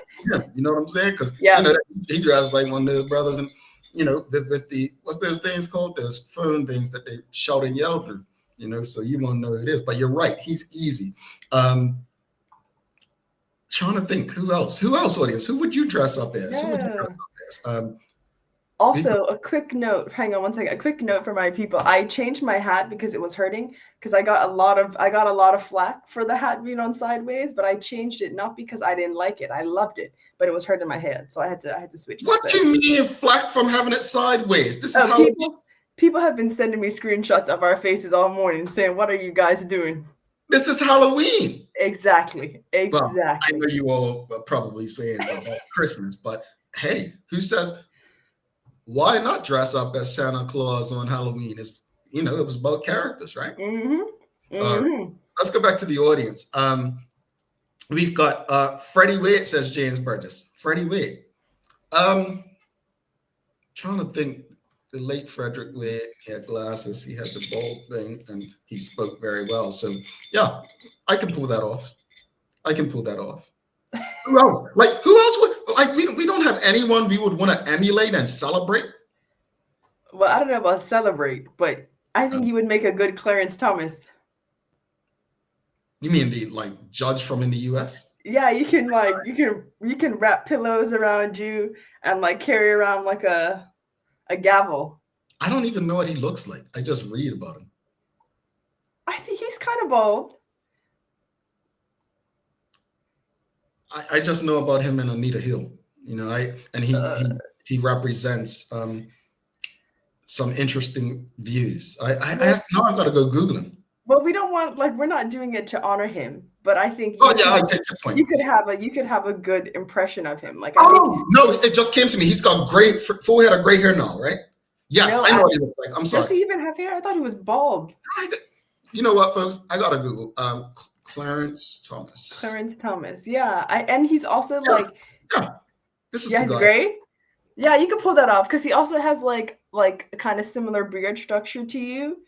know what I'm saying? Because he drives like one of those brothers, and with the what's those things called? Those phone things that they shout and yell through. So you won't know who it is. But you're right, he's easy. Trying to think who else, audience? Who would you dress up as?
Yeah.
Who would you dress up as?
Also, a quick note. Hang on one second. A quick note for my people. I changed my hat because it was hurting. Because I got a lot of flack for the hat being on sideways. But I changed it not because I didn't like it. I loved it, but it was hurting my head, so I had to switch.
What do you mean flack from having it sideways? This is how
people have been sending me screenshots of our faces all morning, saying, "What are you guys doing?"
This is Halloween.
Exactly.
Well, I know you all are probably saying about Christmas, but hey, who says? Why not dress up as Santa Claus on Halloween? It was about characters, right? Let's go back to the audience. We've got Freddie Wade, says James Burgess. Freddie Wade. Trying to think, the late Frederick Wade, he had glasses, he had the bald thing, and he spoke very well. So yeah, I can pull that off. Who else? Who else would we don't have anyone we would want to emulate and celebrate?
Well, I don't know about celebrate, but I think you would make a good Clarence Thomas.
You mean the judge from in the US?
Yeah, you can wrap pillows around you and carry around a gavel.
I don't even know what he looks like. I just read about him.
I think he's kind of bald.
I just know about him and Anita Hill, he represents some interesting views. I've got to go Google him.
Well, we don't want we're not doing it to honor him, but I think
I take your point.
You could have a good impression of him.
No, it just came to me. He's got full head of gray hair now, right? Yes, I know what he looks like. I'm sorry.
Does he even have hair? I thought he was bald.
You know what, folks? I gotta Google. Clarence Thomas.
Yeah. And he's also
this is
he's great. Yeah, you can pull that off because he also has like a kind of similar beard structure to you.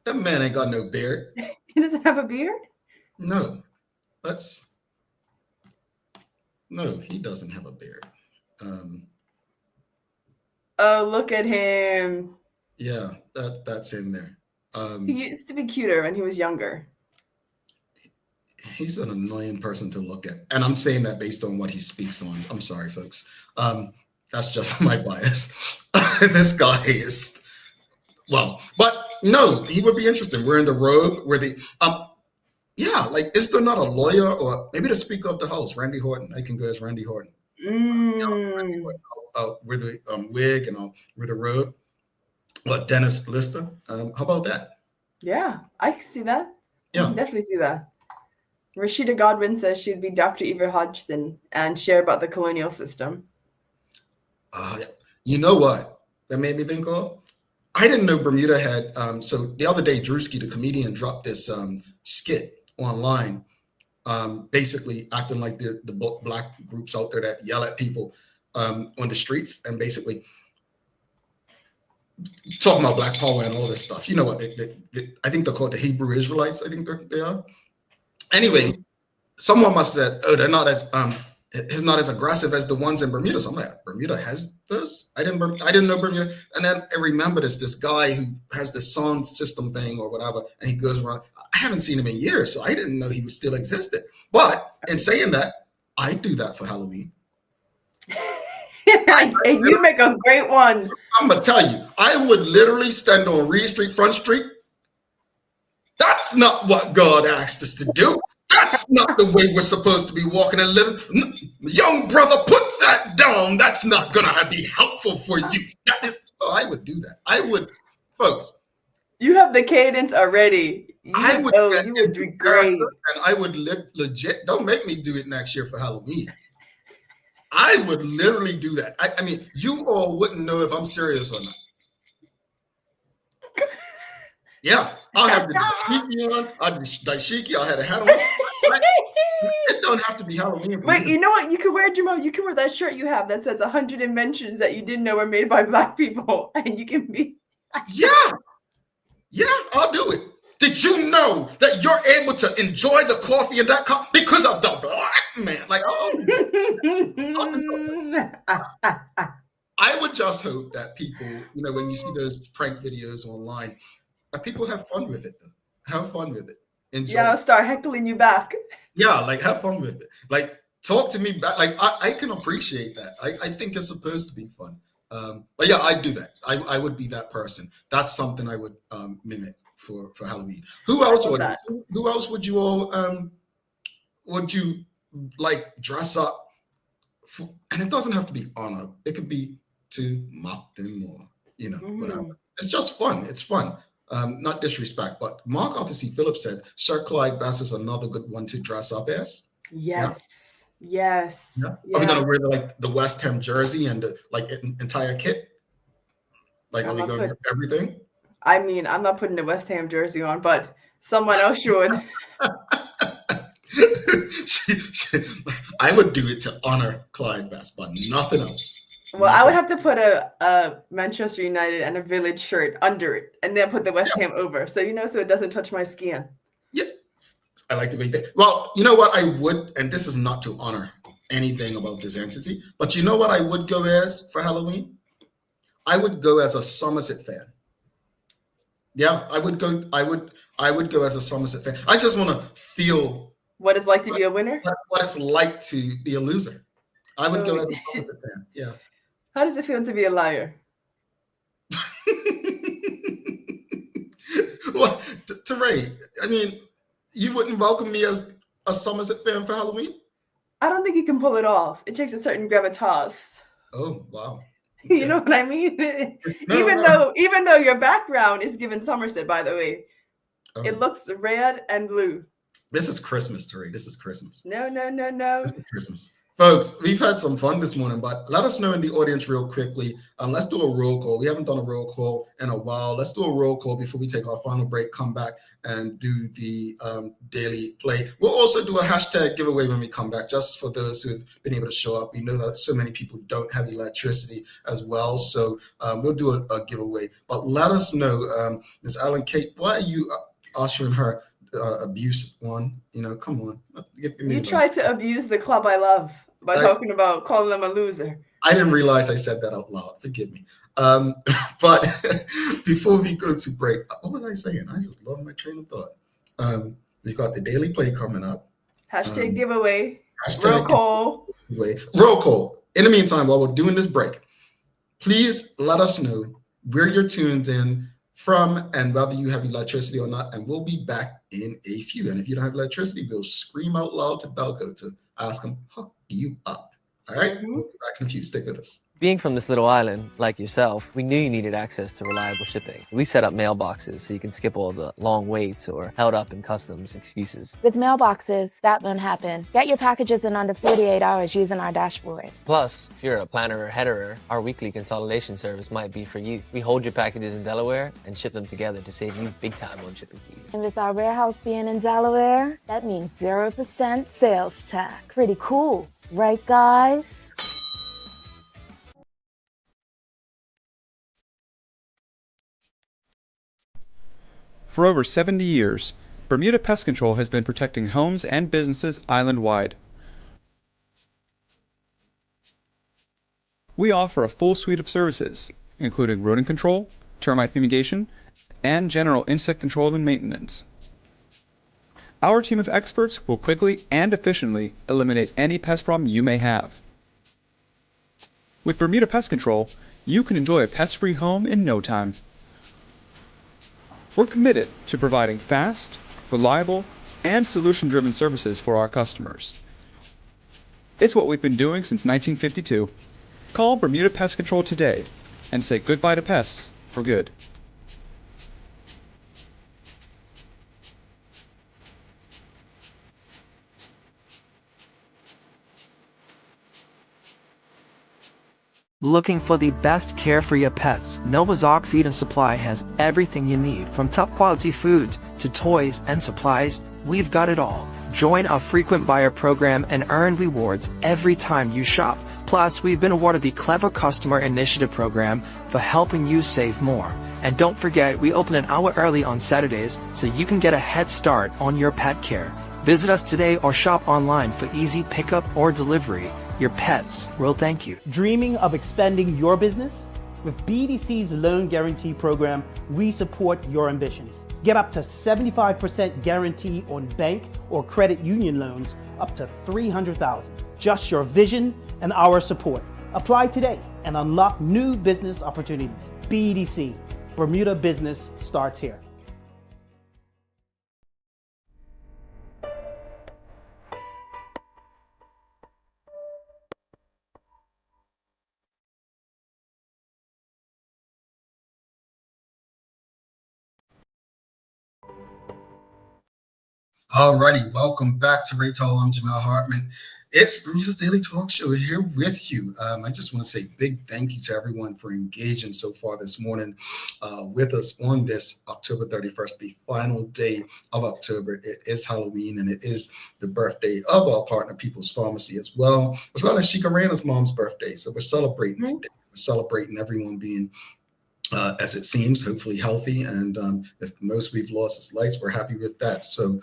That man ain't got no beard.
He doesn't have a beard?
No, no, he doesn't have a beard.
Oh, look at him.
Yeah, that's him there.
He used to be cuter when he was younger.
He's an annoying person to look at. And I'm saying that based on what he speaks on. I'm sorry, folks. That's just my bias. This guy is, well, but no, he would be interesting. We're in the robe where yeah, like, is there not a lawyer or maybe the Speaker of the House, Randy Horton? I can go as Randy Horton. Randy Horton. With the wig and with the robe. What, Dennis Lister? How about that?
Yeah, I can see that.
Yeah.
I can definitely see that. Rashida Godwin says she'd be Dr. Eva Hodgson and share about the colonial system.
You know what that made me think of? I didn't know Bermuda had, so the other day, Drewski, the comedian, dropped this skit online, basically acting like the black groups out there that yell at people on the streets and basically talking about black power and all this stuff. You know what? I think they're called the Hebrew Israelites. I think they are. Anyway, someone must have said, "Oh, they're not as it's not as aggressive as the ones in Bermuda." So I'm like, Bermuda has those? I didn't know Bermuda. And then I remember this guy who has this sound system thing or whatever, and he goes around. I haven't seen him in years, so I didn't know he was still existed. But in saying that, I do that for Halloween.
You make a great one.
I'm gonna tell you, I would literally stand on Reed Street, Front Street. That's not what God asked us to do. That's not the way we're supposed to be walking and living. Young brother, put that down. That's not gonna be helpful for you. That is, I would do that. I would, folks.
You have the cadence already.
I would
do great.
And I would legit, don't make me do it next year for Halloween. I would literally do that. I mean, you all wouldn't know if I'm serious or not. Yeah, I'll have the dashiki on. I'll have a hat on. It don't have to be Halloween.
Wait, you know what? You can wear, Jamal, you can wear that shirt you have that says 100 inventions that you didn't know were made by black people. And you can be.
Yeah, I'll do it. Did you know that you're able to enjoy the coffee in that cup because of the black man? Like, I would just hope that people, when you see those prank videos online, that people have fun with it, though. Have fun with it. Enjoy.
Yeah, I'll start heckling you back.
Yeah, like, have fun with it. Like, talk to me back. Like, I can appreciate that. I think it's supposed to be fun. But yeah, I'd do that. I would be that person. That's something I would mimic for Halloween. Who else would you all would you like dress up for? And it doesn't have to be honor. It could be to mock them or whatever. It's just fun. It's fun. Not disrespect, but Mark Arthur C. Phillips said Sir Clyde Bass is another good one to dress up as.
Yes. Yeah. Yes.
Yeah. Are we gonna wear the West Ham jersey and the entire kit? Like, are we going to everything?
I mean, I'm not putting the West Ham jersey on, but someone else should.
I would do it to honor Clyde Bass, but nothing else.
Well, I would have to put a Manchester United and a Village shirt under it, and then put the West Ham over, so so it doesn't touch my skin.
Yeah, I like to make that. Well, you know what I would, and this is not to honor anything about this entity, but you know what I would go as for Halloween? I would go as a Somerset fan. Yeah, I would go as a Somerset fan. I just want to feel
what it's like to be a winner.
What it's like to be a loser. I would go as a Somerset fan. Yeah.
How does it feel to be a liar?
Well, Teray, I mean, you wouldn't welcome me as a Somerset fan for Halloween?
I don't think you can pull it off. It takes a certain gravitas.
Oh, wow.
Okay. You know what I mean? Even though your background is given Somerset, by the way, it looks red and blue.
This is Christmas, Teray. This is Christmas.
No.
This is Christmas. Folks, we've had some fun this morning, but let us know in the audience real quickly. Let's do a roll call. We haven't done a roll call in a while. Let's do a roll call before we take our final break, come back and do the daily play. We'll also do a hashtag giveaway when we come back, just for those who've been able to show up. We know that so many people don't have electricity as well, so we'll do a giveaway. But let us know, Ms. Allen Kate, why are you ushering her abuse one? Come on.
You tried to abuse the club I love by talking about calling them a loser.
I didn't realize I said that out loud. Forgive me. But before we go to break, what was I saying? I just love my train of thought. We've got the daily play coming up.
Hashtag giveaway.
Hashtag
roll call.
Roll call. In the meantime, while we're doing this break, please let us know where you're tuned in from and whether you have electricity or not, and we'll be back in a few. And if you don't have electricity, we'll scream out loud to Belco to ask them, hook you up. All right? We'll be back in a few. Stick with us.
Being from this little island, like yourself, we knew you needed access to reliable shipping. We set up mailboxes so you can skip all the long waits or held up in customs excuses.
With mailboxes, that won't happen. Get your packages in under 48 hours using our dashboard.
Plus, if you're a planner or headerer, our weekly consolidation service might be for you. We hold your packages in Delaware and ship them together to save you big time on shipping fees.
And with our warehouse being in Delaware, that means 0% sales tax. Pretty cool, right guys?
For over 70 years, Bermuda Pest Control has been protecting homes and businesses island-wide. We offer a full suite of services, including rodent control, termite fumigation, and general insect control and maintenance. Our team of experts will quickly and efficiently eliminate any pest problem you may have. With Bermuda Pest Control, you can enjoy a pest-free home in no time. We're committed to providing fast, reliable, and solution-driven services for our customers. It's what we've been doing since 1952. Call Bermuda Pest Control today and say goodbye to pests for good.
Looking for the best care for your pets? Nova's Ark Feed and Supply has everything you need, from top quality foods to toys and supplies. We've got it all. Join our frequent buyer program and earn rewards every time you shop. Plus, we've been awarded the Clever Customer Initiative program for helping you save more. And don't forget, we open an hour early on Saturdays so you can get a head start on your pet care. Visit us today or shop online for easy pickup or delivery. Your pets will thank you.
Dreaming of expanding your business? With BDC's Loan Guarantee Program, we support your ambitions. Get up to 75% guarantee on bank or credit union loans up to $300,000. Just your vision and our support. Apply today and unlock new business opportunities. BDC, Bermuda Business starts here.
Alrighty, welcome back to Raytal. I'm Jamal Hartman. It's Bermuda's Daily Talk Show here with you. I just want to say big thank you to everyone for engaging so far this morning with us on this October 31st, the final day of October. It is Halloween and it is the birthday of our partner, People's Pharmacy, as well as Sheikah Rayna's mom's birthday. So we're celebrating today. We're celebrating everyone being as it seems, hopefully healthy. And if the most we've lost is lights, we're happy with that. So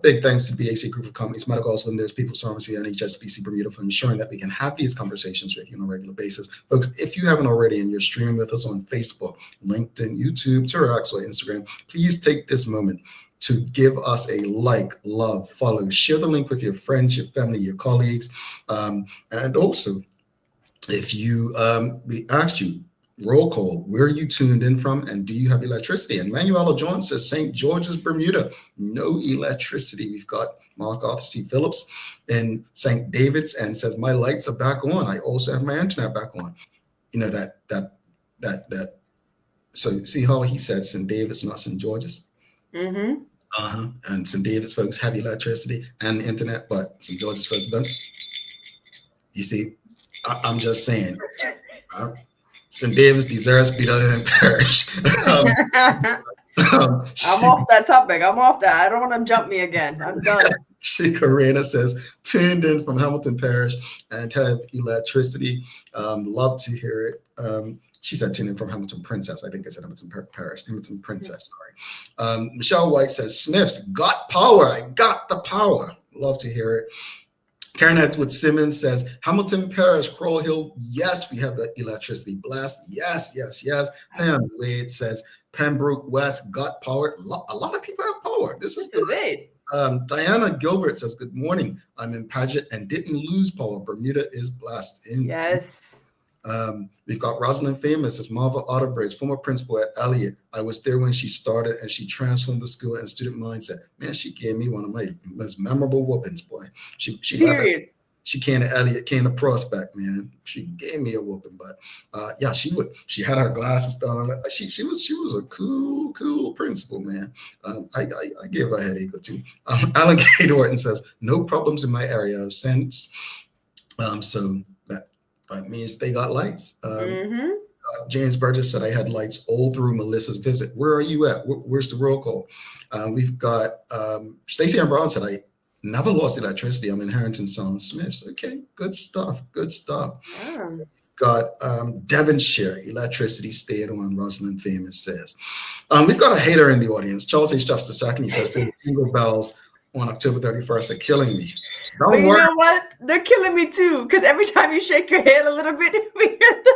big thanks to BAC Group of Companies, Medical Office Limited, People's Pharmacy, and HSBC Bermuda for ensuring that we can have these conversations with you on a regular basis. Folks, if you haven't already and you're streaming with us on Facebook, LinkedIn, YouTube, Twitter, X, or Instagram, please take this moment to give us a like, love, follow, share the link with your friends, your family, your colleagues. And also, if you, we asked you, roll call, where are you tuned in from and do you have electricity? And Manuela Jones says St. George's, Bermuda, no electricity. We've got Mark Arthur C. Phillips in St. David's and says my lights are back on. I also have my internet back on. You know, that so see how he said St. David's, not St. George's. And St. David's folks have electricity and internet, but St. George's folks don't. You see, I'm just saying, St. Davis deserves to be better than Parish.
I'm off that topic. I'm off that. I don't want to jump me again. I'm done.
Karina says, tuned in from Hamilton Parish and have electricity. Love to hear it. She said, tuned in from Hamilton Princess. I think I said Hamilton Parish. Hamilton Princess, sorry. Michelle White says, Smith's got power. I got the power. Love to hear it. Karen Edward Simmons says, Hamilton Parish, Crowell Hill, yes, we have electricity blast. Yes, yes, yes. Pam Wade says, Pembroke West got power. A lot of people have power. This is
it.
Diana Gilbert says, good morning. I'm in Paget and didn't lose power. Bermuda is blessed.
Yes.
We've got Rosalind Famous as Marva Otterbridge, former principal at Elliott. I was there when she started and she transformed the school and student mindset. Man, she gave me one of my most memorable whoopings, boy. She came to Elliott, came to Prospect, man. She gave me a whooping, but yeah, she had her glasses down. She was a cool principal, man. I gave her a headache or two. Alan K. Horton says, no problems in my area of sense. So that means they got lights. James Burgess said I had lights all through Melissa's visit. Where are you at? Where's the roll call? We've got Stacey Ann Brown said I never lost electricity. I'm in Harrington Sound Smiths. Okay, good stuff. Good stuff.
Yeah.
Got Devonshire electricity stayed on. Rosalind Famous says. We've got a hater in the audience. Charles H. Duffs II. He says the jingle bells on October 31st are killing me.
But you know what? They're killing me too, because every time you shake your head a little bit, we hear them.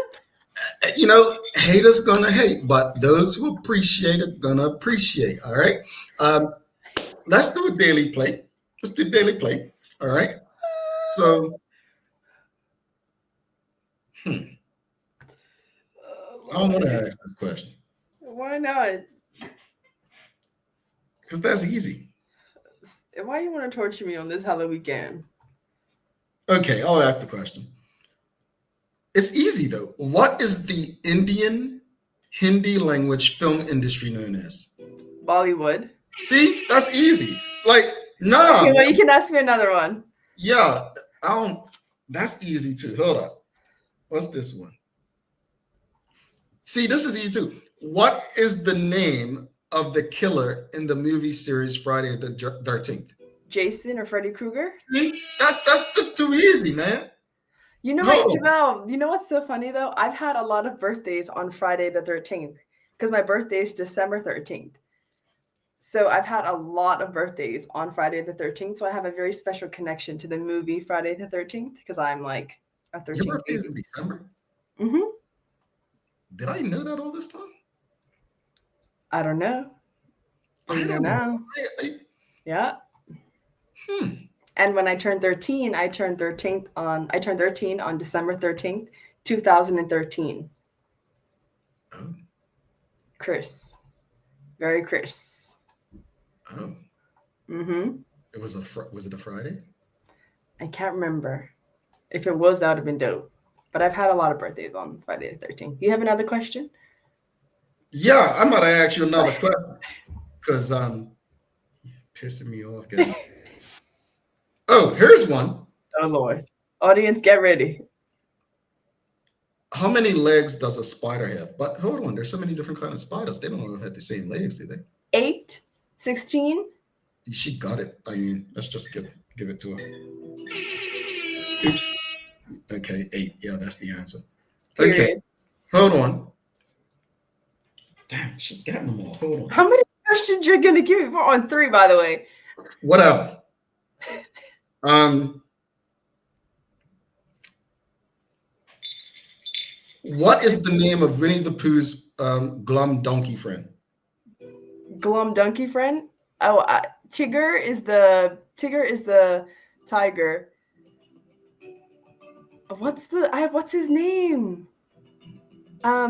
You know, haters gonna hate, but those who appreciate it gonna appreciate. All right. Let's do a daily play. Let's do daily play. All right. So, I don't want to ask this question.
Why not?
Because that's easy.
Why you want to torture me on this Halloween weekend?
Okay, I'll ask the question. It's easy though. What is the Indian Hindi language film industry known as?
Bollywood.
See, that's easy. Like, no.
Okay, well, you can ask me another one.
Yeah, that's easy too. Hold up. What's this one? See, this is easy too. What is the name of the killer in the movie series Friday the 13th?
Jason or Freddy Krueger?
See, that's just too easy, man.
You know what, Jamel? You know what's so funny though? I've had a lot of birthdays on Friday the 13th because my birthday is December 13th. So I've had a lot of birthdays on Friday the 13th. So I have a very special connection to the movie Friday the 13th because I'm like a 13th.
Your birthday is in December?
Mm-hmm.
Did I know that all this time?
I don't know.
I don't know.
Yeah. And when I turned 13, I turned 13 on December 13th, 2013.
Oh.
Chris. Very Chris.
Oh.
Mm-hmm.
Was it a Friday?
I can't remember. If it was, that would have been dope. But I've had a lot of birthdays on Friday the 13th. You have another question?
Yeah, I'm going to ask you another question because pissing me off, guys. Oh, here's one.
Oh, Lord. Audience, get ready.
How many legs does a spider have? But hold on, there's so many different kinds of spiders. They don't all have the same legs, do they?
8, 16.
She got it. I mean, let's just give it to her. Oops. Okay, 8. Yeah, that's the answer.
Period.
Okay, hold on. Damn, she's getting them all. Hold on.
How many questions you're going to give me? We're on 3, by the way.
Whatever. What is the name of Winnie the Pooh's glum donkey friend?
Glum donkey friend? Oh, Tigger is the tiger. What's his name? I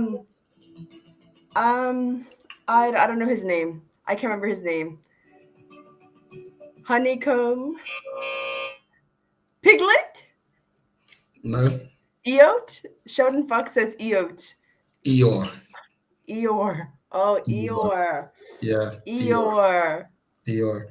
don't know his name. I can't remember his name. Honeycomb. Piglet?
No.
Eeyore? Sheldon Fox says Eeyore.
Eeyore.
Eeyore. Oh, Eeyore.
Yeah.
Eeyore.
Eeyore.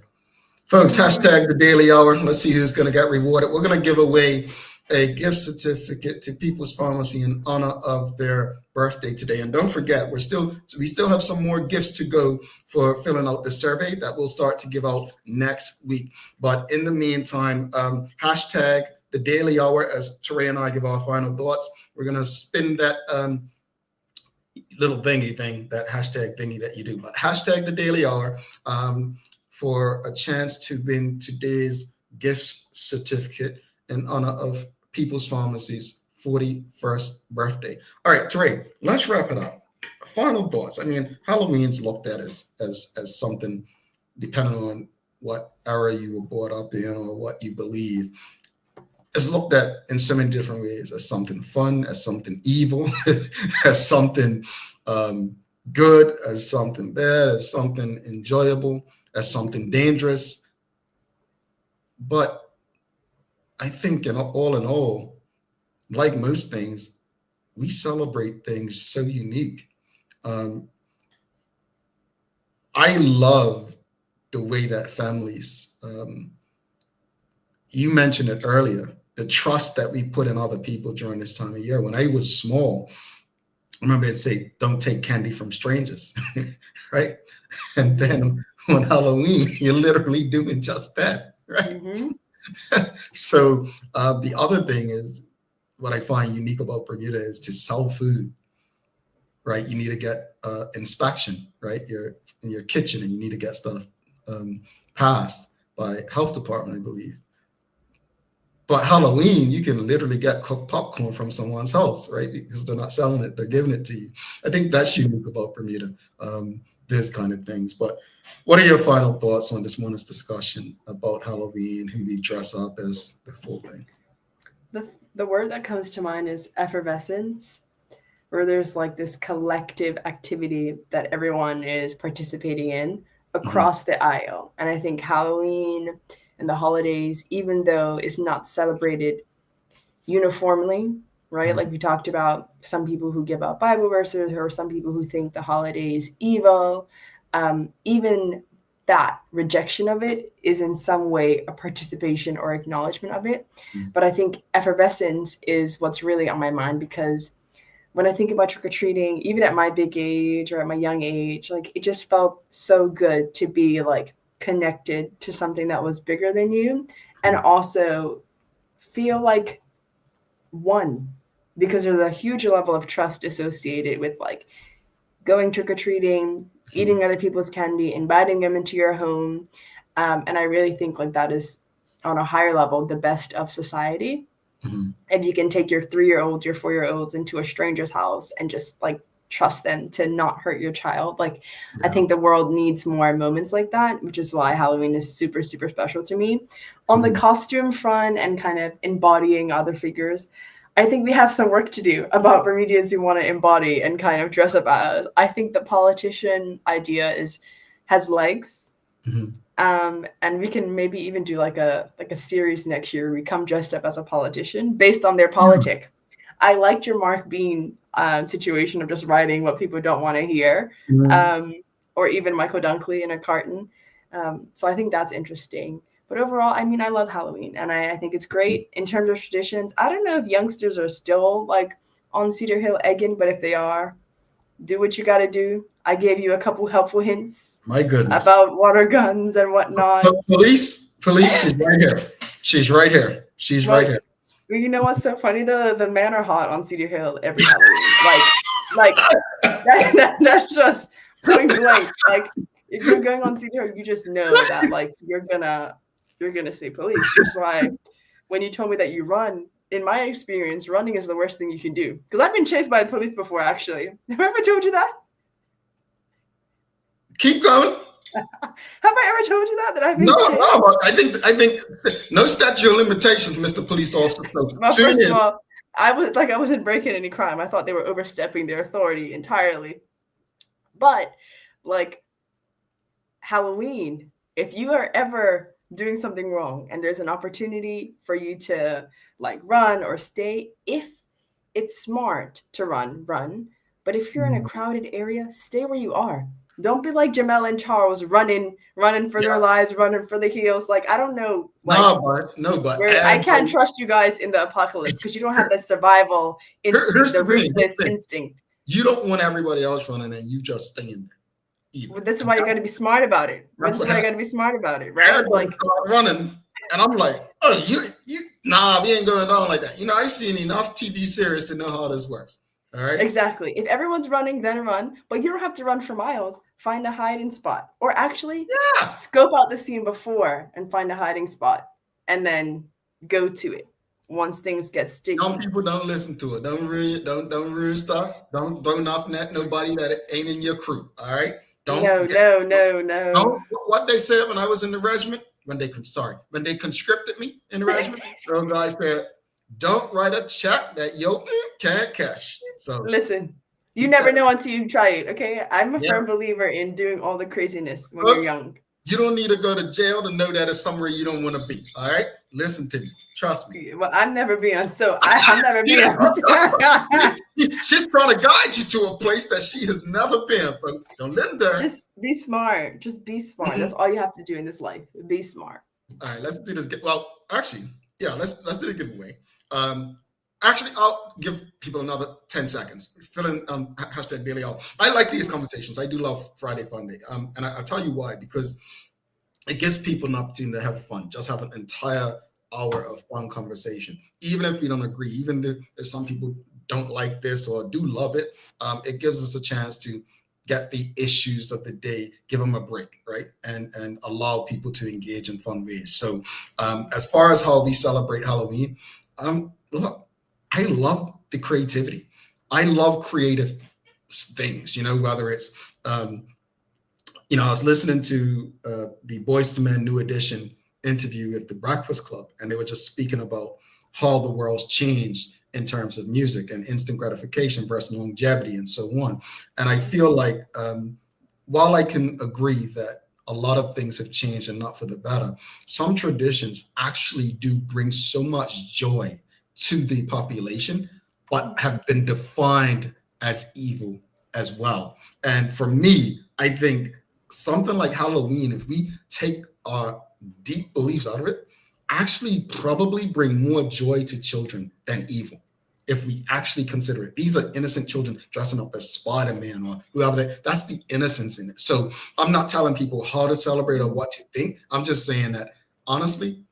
Folks, hashtag the Daily Hour. Let's see who's going to get rewarded. We're going to give away a gift certificate to People's Pharmacy in honor of their birthday today. And don't forget, we still have some more gifts to go for filling out the survey that we'll start to give out next week. But in the meantime, hashtag the daily hour as Teray and I give our final thoughts. We're going to spin that little thingy thing, that hashtag thingy that you do, but hashtag the daily hour for a chance to win today's gift certificate in honor of People's Pharmacy's 41st birthday. All right, Teray, let's wrap it up. Final thoughts. I mean, Halloween's looked at as something, depending on what era you were brought up in or what you believe, is looked at in so many different ways, as something fun, as something evil, as something good, as something bad, as something enjoyable, as something dangerous. But I think in all, like most things, we celebrate things so unique. I love the way that families, you mentioned it earlier, the trust that we put in other people during this time of year. When I was small, I remember they'd say, don't take candy from strangers, right? And then on Halloween, you're literally doing just that, right?
Mm-hmm.
So the other thing is, what I find unique about Bermuda is to sell food, right? You need to get inspection, right? You're in your kitchen and you need to get stuff passed by health department, I believe. But Halloween, you can literally get cooked popcorn from someone's house, right? Because they're not selling it, they're giving it to you. I think that's unique about Bermuda, this kind of things. But what are your final thoughts on this morning's discussion about Halloween, who we dress up as, the full thing?
The word that comes to mind is effervescence, where there's like this collective activity that everyone is participating in across the aisle. And I think Halloween and the holidays, even though it's not celebrated uniformly, right? Like we talked about, some people who give out Bible verses, or some people who think the holiday is evil. Even that rejection of it is in some way a participation or acknowledgement of it. But I think effervescence is what's really on my mind, because when I think about trick-or-treating, even at my big age or at my young age, like it just felt so good to be like connected to something that was bigger than you, and also feel like one, because there's a huge level of trust associated with like going trick-or-treating, eating other people's candy, inviting them into your home. And I really think like that is on a higher level, the best of society. And you can take your 3-year-olds, your 4-year-olds into a stranger's house and just like trust them to not hurt your child. Like, I think the world needs more moments like that, which is why Halloween is super, super special to me. On the costume front and kind of embodying other figures, I think we have some work to do about Bermudians who want to embody and kind of dress up as. I think the politician idea has legs. And we can maybe even do like a series next year. We come dressed up as a politician based on their politic. I liked your Mark Bean situation of just writing what people don't want to hear, or even Michael Dunkley in a carton. So I think that's interesting. But overall, I mean, I love Halloween, and I think it's great in terms of traditions. I don't know if youngsters are still like on Cedar Hill egging, but if they are, do what you got to do. I gave you a couple helpful hints.
My goodness.
About water guns and whatnot.
Police, she's right here. She's right here. She's right here.
You know what's so funny? The men are hot on Cedar Hill every Halloween. That's just point blank. Like, if you're going on Cedar Hill, you just know that like you're gonna say police. Which is why when you told me that you run, in my experience, running is the worst thing you can do. Because I've been chased by the police before, actually. Have I ever told you that?
Keep going.
Have I ever told you that I've been
No. I think no statute of limitations, Mr. Police Officer. So
well, first of all, I wasn't breaking any crime. I thought they were overstepping their authority entirely. But like Halloween, if you are ever doing something wrong and there's an opportunity for you to like run or stay, if it's smart to run. But if you're in a crowded area, stay where you are. Don't be like Jamel and Charles running for their lives, running for the heels. Like, I don't know. Like,
but
I can't trust you guys in the apocalypse because you don't have that survival instinct, the ruthless instinct.
You don't want everybody else running and you just staying there.
Well, this is why you got to be smart about it. This is why you got to be smart about it, right? Like
running, and I'm like, oh, nah, we ain't going down like that. I've seen enough TV series to know how this works. All right.
Exactly. If everyone's running, then run. But you don't have to run for miles. Find a hiding spot. Or actually scope out the scene before and find a hiding spot. And then go to it once things get sticky.
Some people don't listen to it. Don't ruin stuff. Don't throw nothing at nobody that ain't in your crew. All right.
No.
What they said when I was in the regiment, when they conscripted me in the regiment, those guys said, don't write a check that you can't cash. So
listen, you never know until you try it. Okay, I'm a firm believer in doing all the craziness when you're young.
You don't need to go to jail to know that it's somewhere you don't want to be. All right, listen to me. Trust me.
Well, I've never been, so I'm never been.
She's trying to guide you to a place that she has never been. But don't let her there.
Just be smart. Just be smart. That's all you have to do in this life. Be smart.
All right, let's do this. Well, actually, let's do the giveaway. Actually, I'll give people another 10 seconds. Fill in hashtag Daily Hour. I like these conversations. I do love Friday Fun Day. And I'll tell you why, because it gives people an opportunity to have fun. Just have an entire hour of fun conversation. Even if we don't agree, even if some people don't like this or do love it, it gives us a chance to get the issues of the day, give them a break, right? And allow people to engage in fun ways. So as far as how we celebrate Halloween, look, I love the creativity. I love creative things, whether it's, I was listening to the Boyz II Men New Edition interview with the Breakfast Club, and they were just speaking about how the world's changed in terms of music and instant gratification versus longevity and so on. And I feel like while I can agree that a lot of things have changed and not for the better, some traditions actually do bring so much joy to the population, but have been defined as evil as well. And for me, I think something like Halloween, if we take our deep beliefs out of it, actually probably bring more joy to children than evil. If we actually consider it, these are innocent children dressing up as Spider-Man or whoever. That's the innocence in it. So I'm not telling people how to celebrate or what to think. I'm just saying that honestly,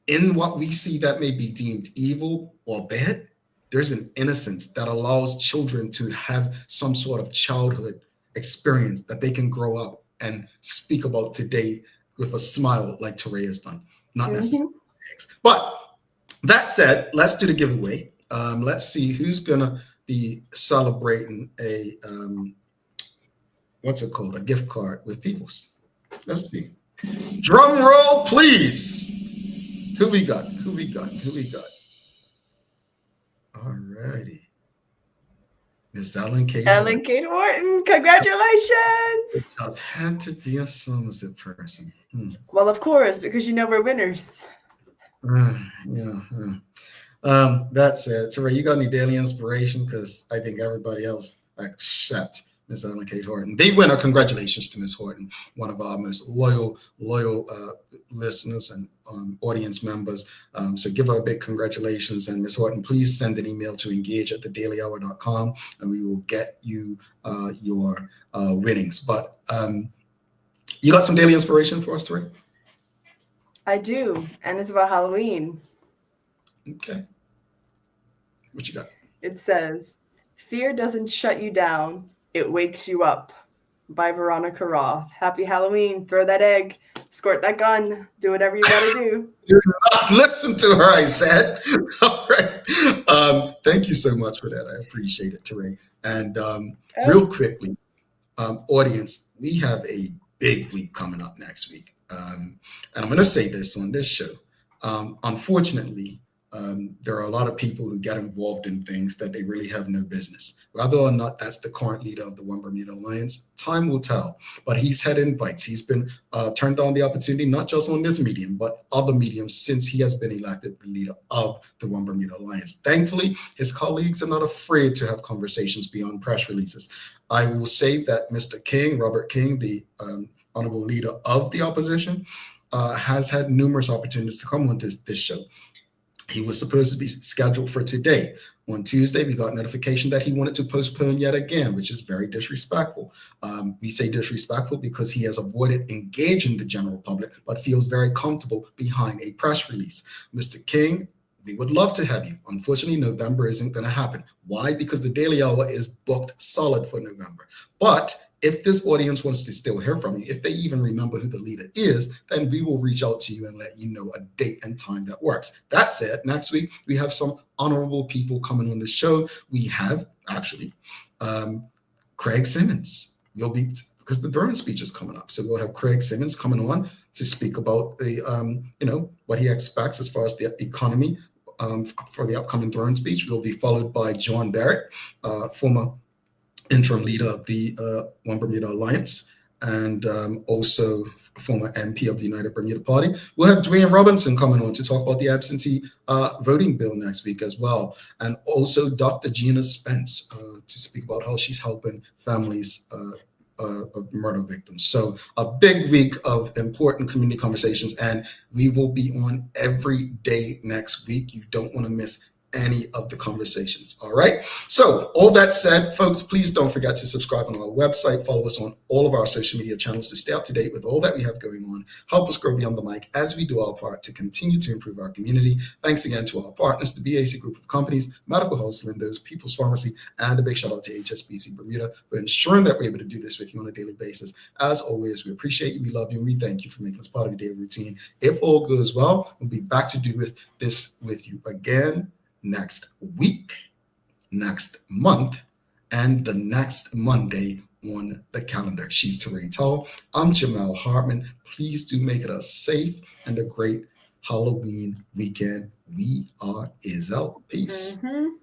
in what we see that may be deemed evil or bad, there's an innocence that allows children to have some sort of childhood experience that they can grow up and speak about today with a smile like Teray has done. Not necessarily. But that said, let's do the giveaway. Let's see who's gonna be celebrating a what's it called? A gift card with Peoples. Let's see. Drum roll, please. Who we got? All righty. Miss Ellen Kate.
Ellen Kate Horton, congratulations.
It just had to be a Somerset person.
Well, of course, because we're winners.
That said, Teray, you got any daily inspiration? Because I think everybody else except Miss Ellen Kate Horton. The winner, congratulations to Miss Horton, one of our most loyal listeners and audience members. So give her a big congratulations. And Miss Horton, please send an email to engage@thedailyhour.com and we will get you your winnings. But you got some daily inspiration for us, Teray?
I do, and it's about Halloween.
Okay. What you got?
It says, "Fear doesn't shut you down. It wakes you up," by Veronica Roth. Happy Halloween. Throw that egg, squirt that gun, do whatever you gotta do.
Do not listen to her, I said. All right. Thank you so much for that. I appreciate it, Teray. And real quickly, audience, we have a big week coming up next week. And I'm going to say this on this show. Unfortunately, there are a lot of people who get involved in things that they really have no business. Whether or not that's the current leader of the One Bermuda Alliance, time will tell. But he's had invites. He's been turned on the opportunity, not just on this medium, but other mediums since he has been elected the leader of the One Bermuda Alliance. Thankfully, his colleagues are not afraid to have conversations beyond press releases. I will say that Mr. King, Robert King, the honorable leader of the opposition, has had numerous opportunities to come on this show. He was supposed to be scheduled for today. On Tuesday, we got notification that he wanted to postpone yet again, which is very disrespectful. We say disrespectful because he has avoided engaging the general public, but feels very comfortable behind a press release. Mr. King, we would love to have you. Unfortunately, November isn't going to happen. Why? Because the Daily Hour is booked solid for November. But if this audience wants to still hear from you, if they even remember who the leader is, then we will reach out to you and let you know a date and time that works. That said, next week, we have some honorable people coming on the show. We have, actually, Craig Simmons. Because the Durham speech is coming up. So we'll have Craig Simmons coming on to speak about the, what he expects as far as the economy for the upcoming Durham speech. We'll be followed by John Barrett, former interim leader of the One Bermuda Alliance, and also former MP of the United Bermuda Party. We'll have Dwayne Robinson coming on to talk about the absentee voting bill next week as well. And also Dr. Gina Spence to speak about how she's helping families of murder victims. So a big week of important community conversations, and we will be on every day next week. You don't want to miss any of the conversations. All right. So all that said, folks, please don't forget to subscribe on our website. Follow us on all of our social media channels to stay up to date with all that we have going on. Help us grow beyond the mic as we do our part to continue to improve our community. Thanks again to our partners, the BAC Group of Companies, Medical House Lindos, People's Pharmacy, and a big shout out to HSBC Bermuda for ensuring that we're able to do this with you on a daily basis. As always, we appreciate you, we love you, and we thank you for making us part of your daily routine. If all goes well, we'll be back to do this with you again next week, next month, and the next Monday on the calendar. She's Teray Tull. I'm Jamel Hartman. Please do make it a safe and a great Halloween weekend. We are Izzo. Peace.
Mm-hmm.